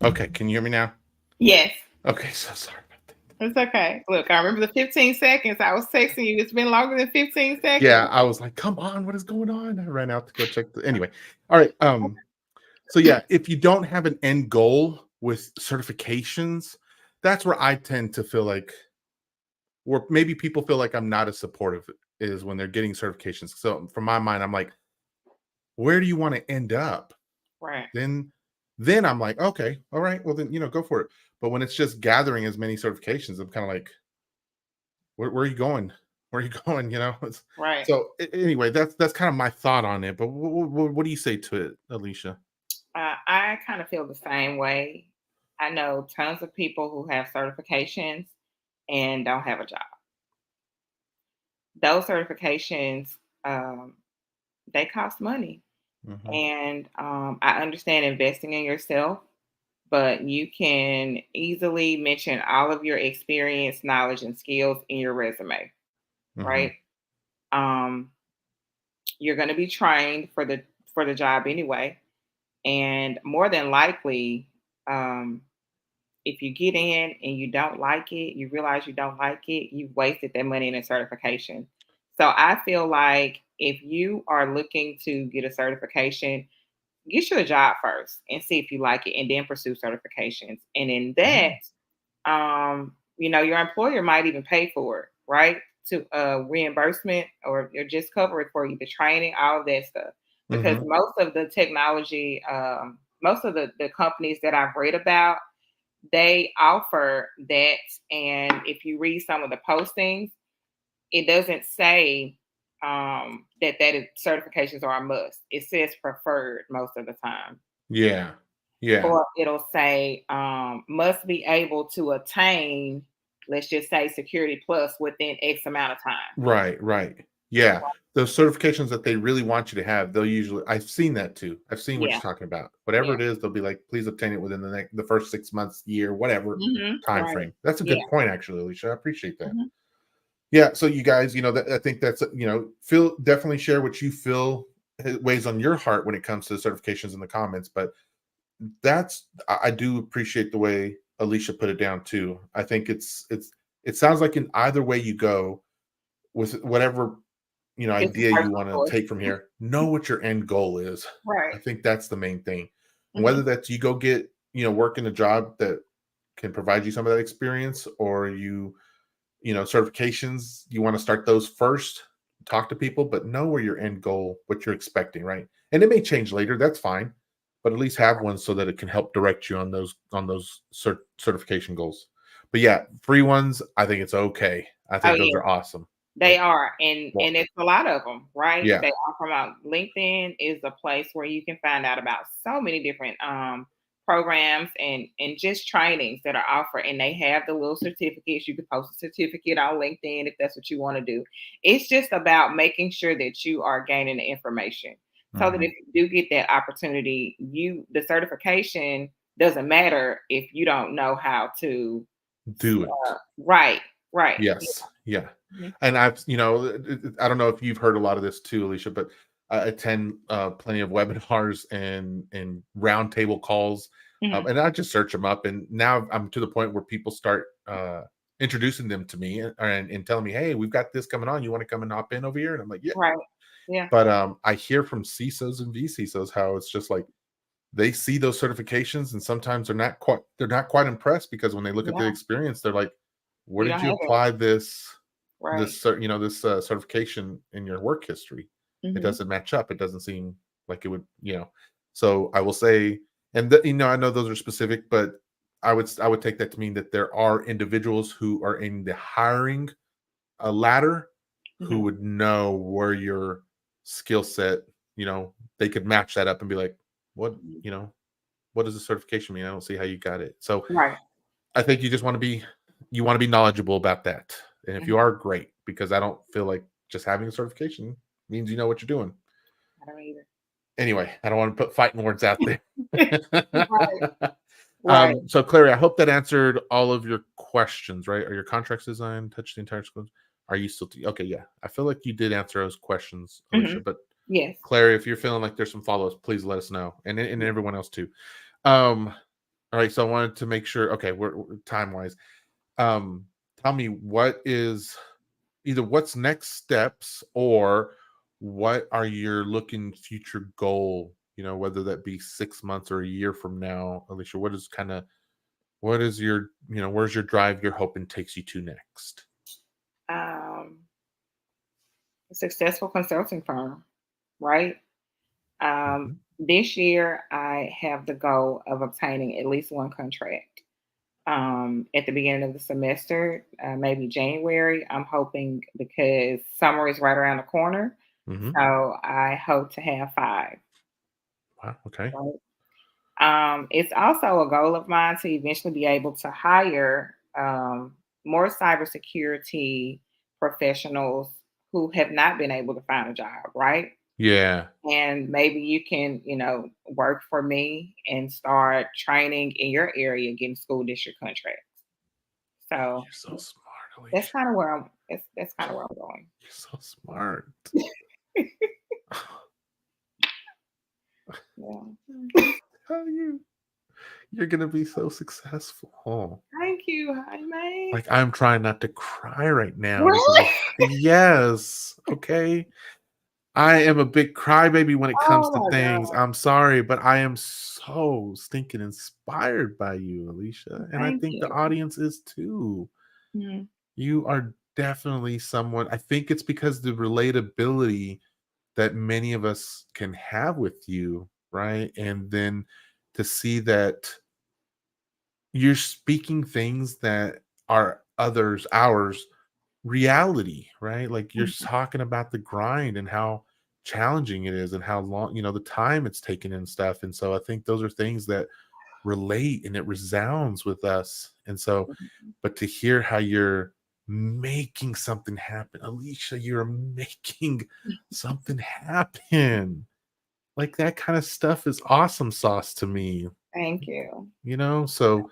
[SPEAKER 1] Okay, can you hear me now?
[SPEAKER 2] Yes,
[SPEAKER 1] Okay, so sorry about that.
[SPEAKER 2] it's okay. Look, I remember the 15 seconds. I was texting you. It's been longer than 15
[SPEAKER 1] Yeah,
[SPEAKER 2] seconds.
[SPEAKER 1] I was like, come on, what is going on? I ran out to go check anyway. All right. So yeah, if you don't have an end goal with certifications, that's where I tend to feel like, or maybe people feel like I'm not as supportive, is when they're getting certifications. So from my mind, I'm like, where do you want to end up?
[SPEAKER 2] Right.
[SPEAKER 1] Then I'm like, okay, all right, well then, go for it. But when it's just gathering as many certifications, I'm kind of like, where are you going? Where are you going?
[SPEAKER 2] Right.
[SPEAKER 1] So anyway, that's kind of my thought on it. But what do you say to it, Alicia?
[SPEAKER 2] I kind of feel the same way. I know tons of people who have certifications and don't have a job. Those certifications, um, they cost money.
[SPEAKER 1] Hmm.
[SPEAKER 2] And I understand investing in yourself, but you can easily mention all of your experience, knowledge, and skills in your resume,
[SPEAKER 1] Hmm.
[SPEAKER 2] right? Um, you're going to be trained for the job anyway, and more than likely, um, if you get in and you don't like it, you realize you don't like it, you've wasted that money in a certification. So I feel like if you are looking to get a certification, get you a job first and see if you like it and then pursue certifications. And in that, your employer might even pay for it, right? To reimbursement or just cover it for you, the training, all of that stuff. Because
[SPEAKER 1] Hmm.
[SPEAKER 2] most of the technology, most of the companies that I've read about, they offer that. And if you read some of the postings, it doesn't say certifications are a must. It says preferred most of the time,
[SPEAKER 1] Yeah. Yeah.
[SPEAKER 2] or it'll say must be able to attain, let's just say security plus within X amount of time.
[SPEAKER 1] Right. Right. Yeah. Those certifications that they really want you to have, they'll usually. I've seen that too. I've seen what
[SPEAKER 2] Yeah,
[SPEAKER 1] you're talking about. Whatever
[SPEAKER 2] yeah,
[SPEAKER 1] it is, they'll be like, please obtain it within the first 6 months, year, whatever time
[SPEAKER 2] right,
[SPEAKER 1] frame. That's a
[SPEAKER 2] yeah,
[SPEAKER 1] good point, actually, Alicia. I appreciate that.
[SPEAKER 2] mhm.
[SPEAKER 1] Yeah, so you guys, I think that's, feel definitely share what you feel weighs on your heart when it comes to certifications in the comments. But I do appreciate the way Alicia put it down too. I think it sounds like in either way you go with whatever
[SPEAKER 2] It's a
[SPEAKER 1] idea you
[SPEAKER 2] personal
[SPEAKER 1] want to
[SPEAKER 2] choice.
[SPEAKER 1] take from here, know what your end goal is. I
[SPEAKER 2] Right.
[SPEAKER 1] think that's the main thing. Whether
[SPEAKER 2] Mhm.
[SPEAKER 1] that's you go get, work in a job that can provide you some of that experience, or certifications, you want to start those first, talk to people, but know where your end goal, what you're expecting, right? And it may change later, that's fine, but at least have one so that it can help direct you on those certification goals. But yeah, free ones, I think it's okay. I
[SPEAKER 2] Oh,
[SPEAKER 1] think those
[SPEAKER 2] yeah.
[SPEAKER 1] are awesome.
[SPEAKER 2] They
[SPEAKER 1] Like,
[SPEAKER 2] are, and
[SPEAKER 1] well,
[SPEAKER 2] it's a lot of them, right?
[SPEAKER 1] yeah.
[SPEAKER 2] They offer 'em out. LinkedIn is a place where you can find out about so many different, programs and just trainings that are offered, and they have the little certificates. You can post a certificate on LinkedIn if that's what you wanna do. It's just about making sure that you are gaining the information, so that
[SPEAKER 1] Mhm.
[SPEAKER 2] if you do get that opportunity, the certification doesn't matter if you don't know how to
[SPEAKER 1] Do it.
[SPEAKER 2] right, right.
[SPEAKER 1] Yes. Yeah.
[SPEAKER 2] Mhm,
[SPEAKER 1] And I don't know if you've heard a lot of this too, Alicia, but I attend plenty of webinars and roundtable calls.
[SPEAKER 2] mhm.
[SPEAKER 1] And I just search them up. And now I'm to the point where people start introducing them to me and telling me, hey, we've got this coming on. You want to come and hop in over here? And I'm like, yeah.
[SPEAKER 2] Right. Yeah.
[SPEAKER 1] But I hear from CISOs and VCISOs how it's just like they see those certifications and sometimes they're not quite impressed, because when they look at the
[SPEAKER 2] Yeah.
[SPEAKER 1] experience, they're like, where
[SPEAKER 2] You
[SPEAKER 1] did
[SPEAKER 2] don't
[SPEAKER 1] you
[SPEAKER 2] have it.
[SPEAKER 1] apply
[SPEAKER 2] Right.
[SPEAKER 1] this certification in your work history? It
[SPEAKER 2] Mhm.
[SPEAKER 1] doesn't match up. It doesn't seem like it would. So I will say, and I know those are specific, but I would take that to mean that there are individuals who are in the hiring ladder who
[SPEAKER 2] Mhm.
[SPEAKER 1] would know where your skill set, you know, they could match that up and be like, what,
[SPEAKER 2] Mhm.
[SPEAKER 1] you know, what does the certification mean? I don't see how you got it. So
[SPEAKER 2] Right.
[SPEAKER 1] I think you want to be knowledgeable about that. And if you
[SPEAKER 2] Mhm.
[SPEAKER 1] are, great, because I don't feel like just having a certification means you know what you're doing.
[SPEAKER 2] I don't either.
[SPEAKER 1] Anyway, I don't want to put fighting words out there.
[SPEAKER 2] Right. Right.
[SPEAKER 1] So Clary, I hope that answered all of your questions, right? Are your contracts designed touch the entire school? Are you still okay? Yeah, I feel like you did answer those questions, Alicia.
[SPEAKER 2] Mhm.
[SPEAKER 1] But
[SPEAKER 2] Yes.
[SPEAKER 1] Clary, if you're feeling like there's some follow-ups, please let us know, and
[SPEAKER 2] Yeah.
[SPEAKER 1] everyone else too. All right, so I wanted to make sure. Okay, we're time wise. Um, Tell me what's next steps, or what are your looking future goal? Whether that be 6 months or a year from now, Alicia. What is where's your drive? You're hoping takes you to next.
[SPEAKER 2] Um, a successful consulting firm, right?
[SPEAKER 1] Mhm.
[SPEAKER 2] This year I have the goal of obtaining at least one contract. At the beginning of the semester, maybe January. I'm hoping because summer is right around the corner.
[SPEAKER 1] Mhm.
[SPEAKER 2] So I hope to have five.
[SPEAKER 1] Wow. Okay.
[SPEAKER 2] Right? It's also a goal of mine to eventually be able to hire more cybersecurity professionals who have not been able to find a job, right?
[SPEAKER 1] Yeah.
[SPEAKER 2] And maybe you can, work for me and start training in your area, getting school district contracts. So
[SPEAKER 1] You're so smart,
[SPEAKER 2] that's
[SPEAKER 1] Alicia.
[SPEAKER 2] kind of where I'm. That's kind of where I'm going.
[SPEAKER 1] You're so smart.
[SPEAKER 2] Yeah.
[SPEAKER 1] I can tell you're gonna be so successful.
[SPEAKER 2] Thank you, Jaime.
[SPEAKER 1] Like, I'm trying not to cry right now because
[SPEAKER 2] Really?
[SPEAKER 1] yes, okay. I am a big crybaby when it comes
[SPEAKER 2] Oh
[SPEAKER 1] to
[SPEAKER 2] my
[SPEAKER 1] things.
[SPEAKER 2] god!
[SPEAKER 1] I'm sorry, but I am so stinking inspired by you, Alicia, and I
[SPEAKER 2] Thank
[SPEAKER 1] think the
[SPEAKER 2] you.
[SPEAKER 1] audience is too.
[SPEAKER 2] Mhm.
[SPEAKER 1] You are definitely someone. I think it's because the relatability that many of us can have with you, right? And then to see that you're speaking things that are ours reality, right? Like you're
[SPEAKER 2] Mhm.
[SPEAKER 1] talking about the grind and how challenging it is and how long, the time it's taken and stuff. And so I think those are things that relate and it resounds with us. And so, but to hear how you're making something happen, Alicia, you're making something happen. Like that kind of stuff is awesome sauce to me,
[SPEAKER 2] Thank you.
[SPEAKER 1] So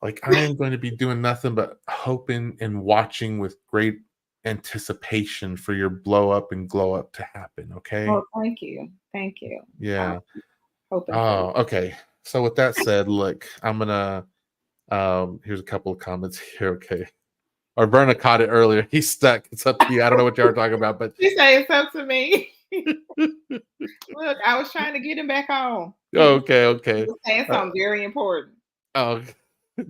[SPEAKER 1] like I am going to be doing nothing but hoping and watching with great anticipation for your blow up and glow up to happen. Okay.
[SPEAKER 2] Well, thank you. Thank you. I'm
[SPEAKER 1] Yeah.
[SPEAKER 2] hoping for you.
[SPEAKER 1] Oh, okay. So with that said, look, I'm gonna here's a couple of comments here. Okay. Or Verna caught it earlier. He's stuck. It's up to you. I don't know what y'all are talking about, but
[SPEAKER 2] She said it's up to me. Look, I was trying to get him back on.
[SPEAKER 1] okay,
[SPEAKER 2] He
[SPEAKER 1] okay.
[SPEAKER 2] was saying something very important.
[SPEAKER 1] Oh,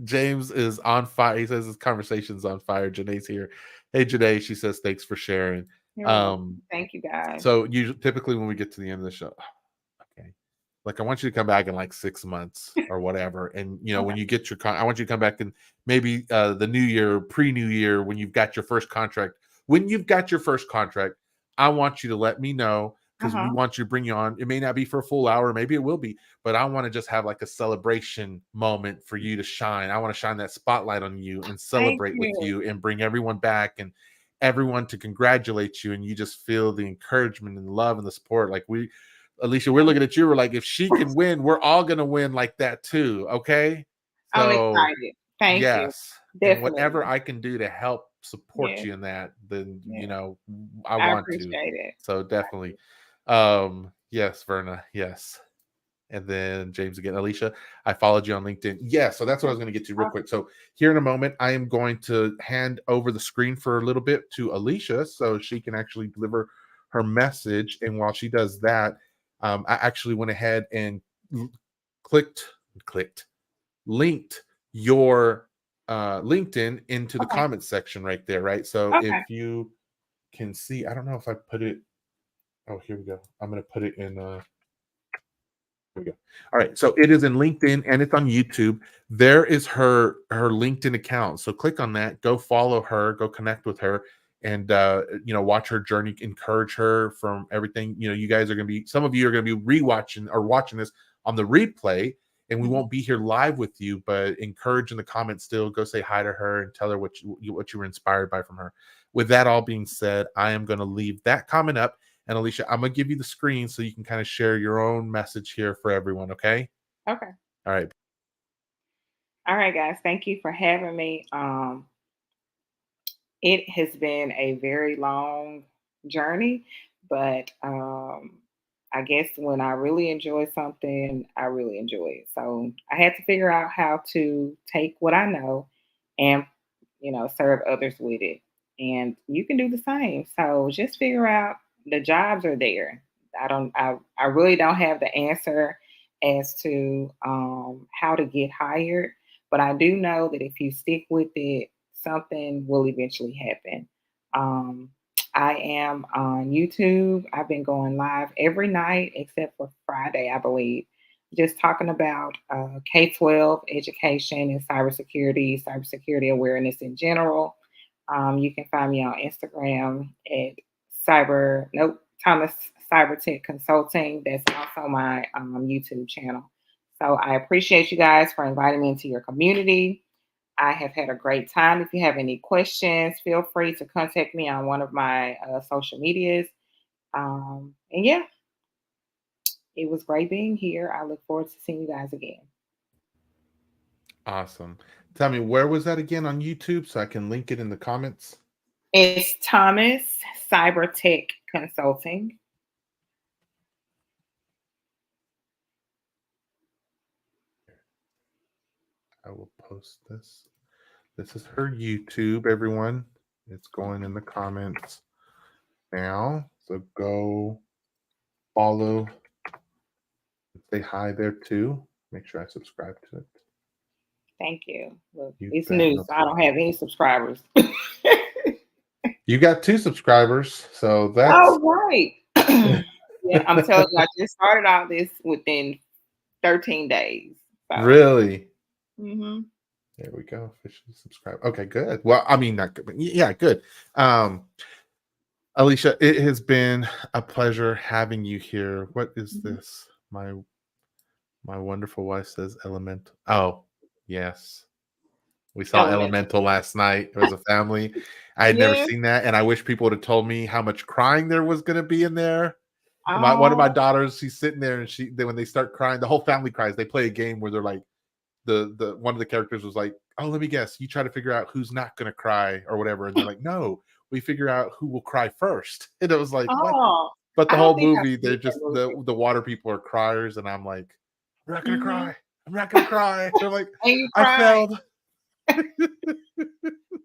[SPEAKER 1] James is on fire. He says his conversation's on fire. Janae's here. Hey, Janae. She says thanks for sharing.
[SPEAKER 2] You're welcome. Thank you, guys.
[SPEAKER 1] So usually, typically, when we get to the end of the show, okay, like I want you to come back in like 6 months or whatever, and when you get your I want you to come back in maybe the new year, pre-new year, when you've got your first contract. When you've got your first contract, I want you to let me know, because we want you to bring you on. It may not be for a full hour, maybe it will be, but I want to just have like a celebration moment for you to shine. I want to shine that spotlight on you and celebrate with you and bring everyone back and everyone to congratulate you, and you just feel the encouragement and love and the support. Like Alisha, we're looking at you. We're like, if she can win, we're all gonna win like that too. Okay. So,
[SPEAKER 2] I'm excited. Thank you. Definitely.
[SPEAKER 1] And whatever I can do to help support you in that, then I want
[SPEAKER 2] appreciate
[SPEAKER 1] to.
[SPEAKER 2] it.
[SPEAKER 1] So definitely. Yes, Verna. Yes. And then James again. Alisha, I followed you on LinkedIn. Yeah, so that's what I was going to get to real quick. So here in a moment, I am going to hand over the screen for a little bit to Alisha so she can actually deliver her message. And while she does that, I actually went ahead and linked your LinkedIn into the comments section right there, right? So if you can see, I don't know if I put it. Oh, here we go. I'm going to put it in. Here we go. All right. So it is in LinkedIn and it's on YouTube. There is her LinkedIn account. So click on that. Go follow her. Go connect with her, and watch her journey. Encourage her from everything. You guys are going to be. Some of you are going to be rewatching or watching this on the replay, and we won't be here live with you. But encourage in the comments still. Go say hi to her and tell her what you were inspired by from her. With that all being said, I am going to leave that comment up. And Alisha, I'm going to give you the screen so you can kind of share your own message here for everyone, okay?
[SPEAKER 2] Okay.
[SPEAKER 1] All right.
[SPEAKER 2] All right, guys. Thank you for having me. It has been a very long journey, but I guess when I really enjoy something, I really enjoy it. So I had to figure out how to take what I know and, serve others with it. And you can do the same. So just figure out, the jobs are there. I really don't have the answer as to how to get hired, but I do know that if you stick with it, something will eventually happen. I am on YouTube. I've been going live every night except for Friday, I believe, just talking about K-12 education and cybersecurity awareness in general. You can find me on Instagram at Thomas Cybertech Consulting. That's also my YouTube channel. So I appreciate you guys for inviting me into your community. I have had a great time. If you have any questions, feel free to contact me on one of my social medias. And yeah, it was great being here. I look forward to seeing you guys again.
[SPEAKER 1] Awesome. Tell me, where was that again on YouTube so I can link it in the comments?
[SPEAKER 2] It's Thomas Cybertech Consulting.
[SPEAKER 1] I will post this. This is her YouTube, everyone. It's going in the comments now. So go follow, say hi there too. Make sure I subscribe to it.
[SPEAKER 2] Thank you. Look, it's new, so I don't have any subscribers.
[SPEAKER 1] You got 2 subscribers, so that's
[SPEAKER 2] right. Yeah, I'm telling you, I just started all this within 13 days. So.
[SPEAKER 1] Really?
[SPEAKER 2] Mm-hmm.
[SPEAKER 1] There we go. Officially subscribe. Okay, good. Well, I mean, not good, but yeah, good. Alisha, it has been a pleasure having you here. What is this? My wonderful wife says Elemental. Oh, yes. We saw Elemental last night. It was a family. I had never seen that, and I wish people would have told me how much crying there was going to be in there. One of my daughters, she's sitting there, and when they start crying, the whole family cries. They play a game where they're like, the one of the characters was like, "Oh, let me guess. You try to figure out who's not going to cry or whatever," and they're like, "No, we figure out who will cry first." And it was like, what? But the whole movie, they're just the water people are criers, and I'm like, "I'm not going to cry. I'm not going to cry." They're like, "I failed."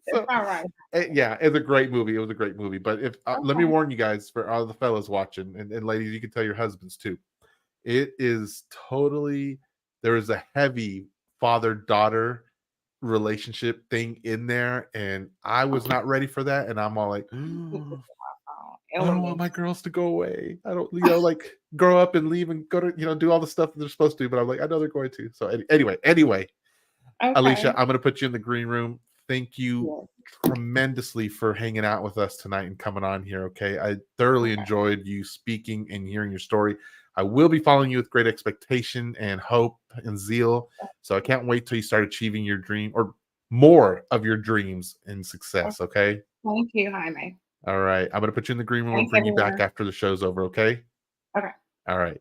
[SPEAKER 2] That's
[SPEAKER 1] So
[SPEAKER 2] all right.
[SPEAKER 1] yeah, it's a great movie. It was a great movie. But if let me
[SPEAKER 2] Okay.
[SPEAKER 1] warn you guys, for all the fellas watching, and ladies, you can tell your husbands too. It is totally, there is a heavy father-daughter relationship thing in there, and I was not ready for that. And I'm all like, I don't want
[SPEAKER 2] Element.
[SPEAKER 1] my girls to go away. I don't, like grow up and leave and go to, do all the stuff that they're supposed to. But I'm like, I know they're going to. So anyway, Alicia,
[SPEAKER 2] Okay.
[SPEAKER 1] I'm going to put you in the green room. Thank you
[SPEAKER 2] Yes.
[SPEAKER 1] tremendously for hanging out with us tonight and coming on here. Okay. I thoroughly
[SPEAKER 2] Okay.
[SPEAKER 1] enjoyed you speaking and hearing your story. I will be following you with great expectation and hope and zeal. So I can't wait till you start achieving your dream or more of your dreams and success. Okay.
[SPEAKER 2] Thank you, Jaime.
[SPEAKER 1] All right. I'm going to put you in the green room and
[SPEAKER 2] Thanks,
[SPEAKER 1] bring you back
[SPEAKER 2] everyone.
[SPEAKER 1] after the show's over. Okay.
[SPEAKER 2] Okay.
[SPEAKER 1] All right.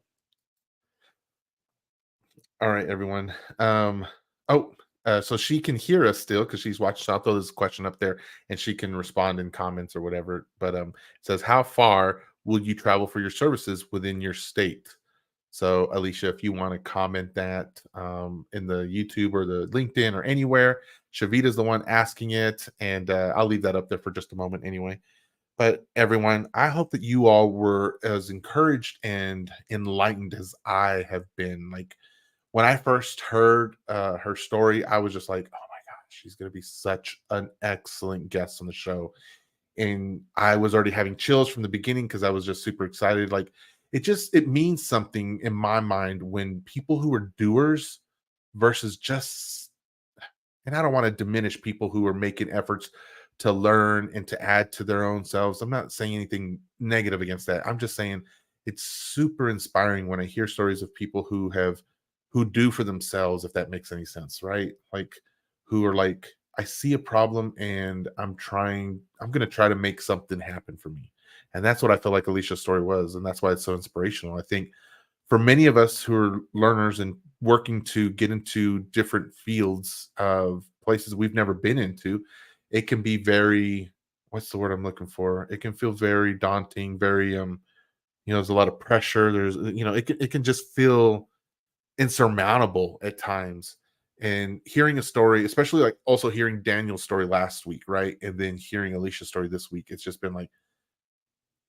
[SPEAKER 1] All right, everyone. Oh, so she can hear us still because she's watching. So I'll throw this question up there and she can respond in comments or whatever. But it says, how far will you travel for your services within your state? So, Alicia, if you want to comment that in the YouTube or the LinkedIn or anywhere, Shavita's the one asking it, and I'll leave that up there for just a moment anyway. But everyone, I hope that you all were as encouraged and enlightened as I have been. Like, when I first heard her story, I was just like, oh my gosh, she's going to be such an excellent guest on the show. And I was already having chills from the beginning because I was just super excited. Like, it means something in my mind when people who are doers versus just, and I don't want to diminish people who are making efforts to learn and to add to their own selves. I'm not saying anything negative against that. I'm just saying it's super inspiring when I hear stories of people who do for themselves, if that makes any sense, right? Like, who are like, I see a problem and I'm going to try to make something happen for me. And that's what I feel like Alicia's story was. And that's why it's so inspirational. I think for many of us who are learners and working to get into different fields of places we've never been into, it can be very, what's the word I'm looking for? It can feel very daunting, very there's a lot of pressure. There's it can just feel insurmountable at times. And hearing a story, especially like also hearing Daniel's story last week, right? And then hearing Alicia's story this week, it's just been like,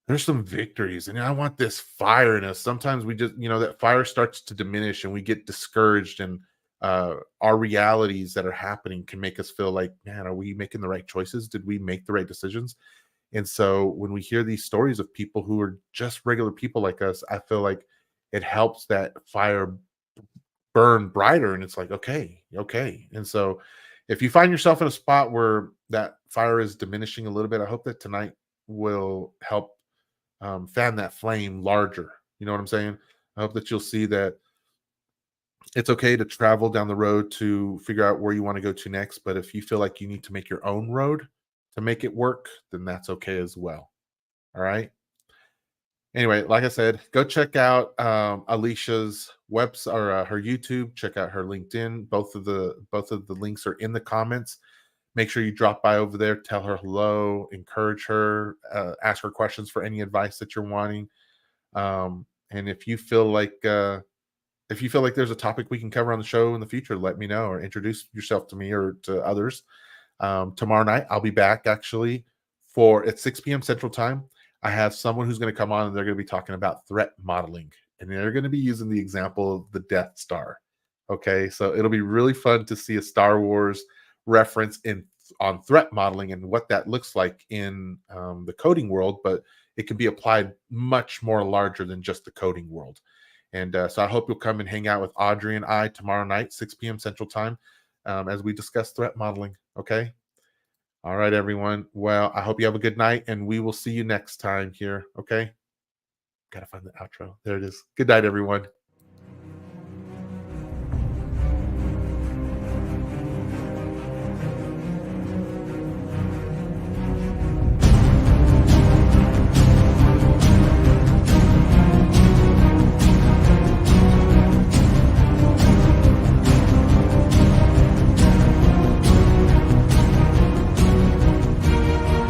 [SPEAKER 1] there's some victories, and I want this fire in us. Sometimes we just, that fire starts to diminish and we get discouraged, and our realities that are happening can make us feel like, man, are we making the right choices? Did we make the right decisions? And so when we hear these stories of people who are just regular people like us, I feel like it helps that fire burn brighter. And it's like, okay, okay. And so if you find yourself in a spot where that fire is diminishing a little bit, I hope that tonight will help fan that flame larger. You know what I'm saying? I hope that you'll see that it's okay to travel down the road to figure out where you want to go to next. But if you feel like you need to make your own road to make it work, then that's okay as well. All right. Anyway, like I said, go check out Alicia's website or her YouTube. Check out her LinkedIn. Both of the links are in the comments. Make sure you drop by over there, tell her hello, encourage her, ask her questions for any advice that you're wanting. And if you feel like there's a topic we can cover on the show in the future, let me know or introduce yourself to me or to others. Tomorrow night, I'll be back actually at 6 p.m. Central Time. I have someone who's going to come on and they're going to be talking about threat modeling. And they're going to be using the example of the Death Star. Okay. So it'll be really fun to see a Star Wars reference on threat modeling and what that looks like in the coding world, but it can be applied much more larger than just the coding world. And so I hope you'll come and hang out with Audrey and I tomorrow night, 6 p.m. Central Time, as we discuss threat modeling. Okay. All right, everyone. Well, I hope you have a good night, and we will see you next time here. Okay. Gotta find the outro. There it is. Good night, everyone.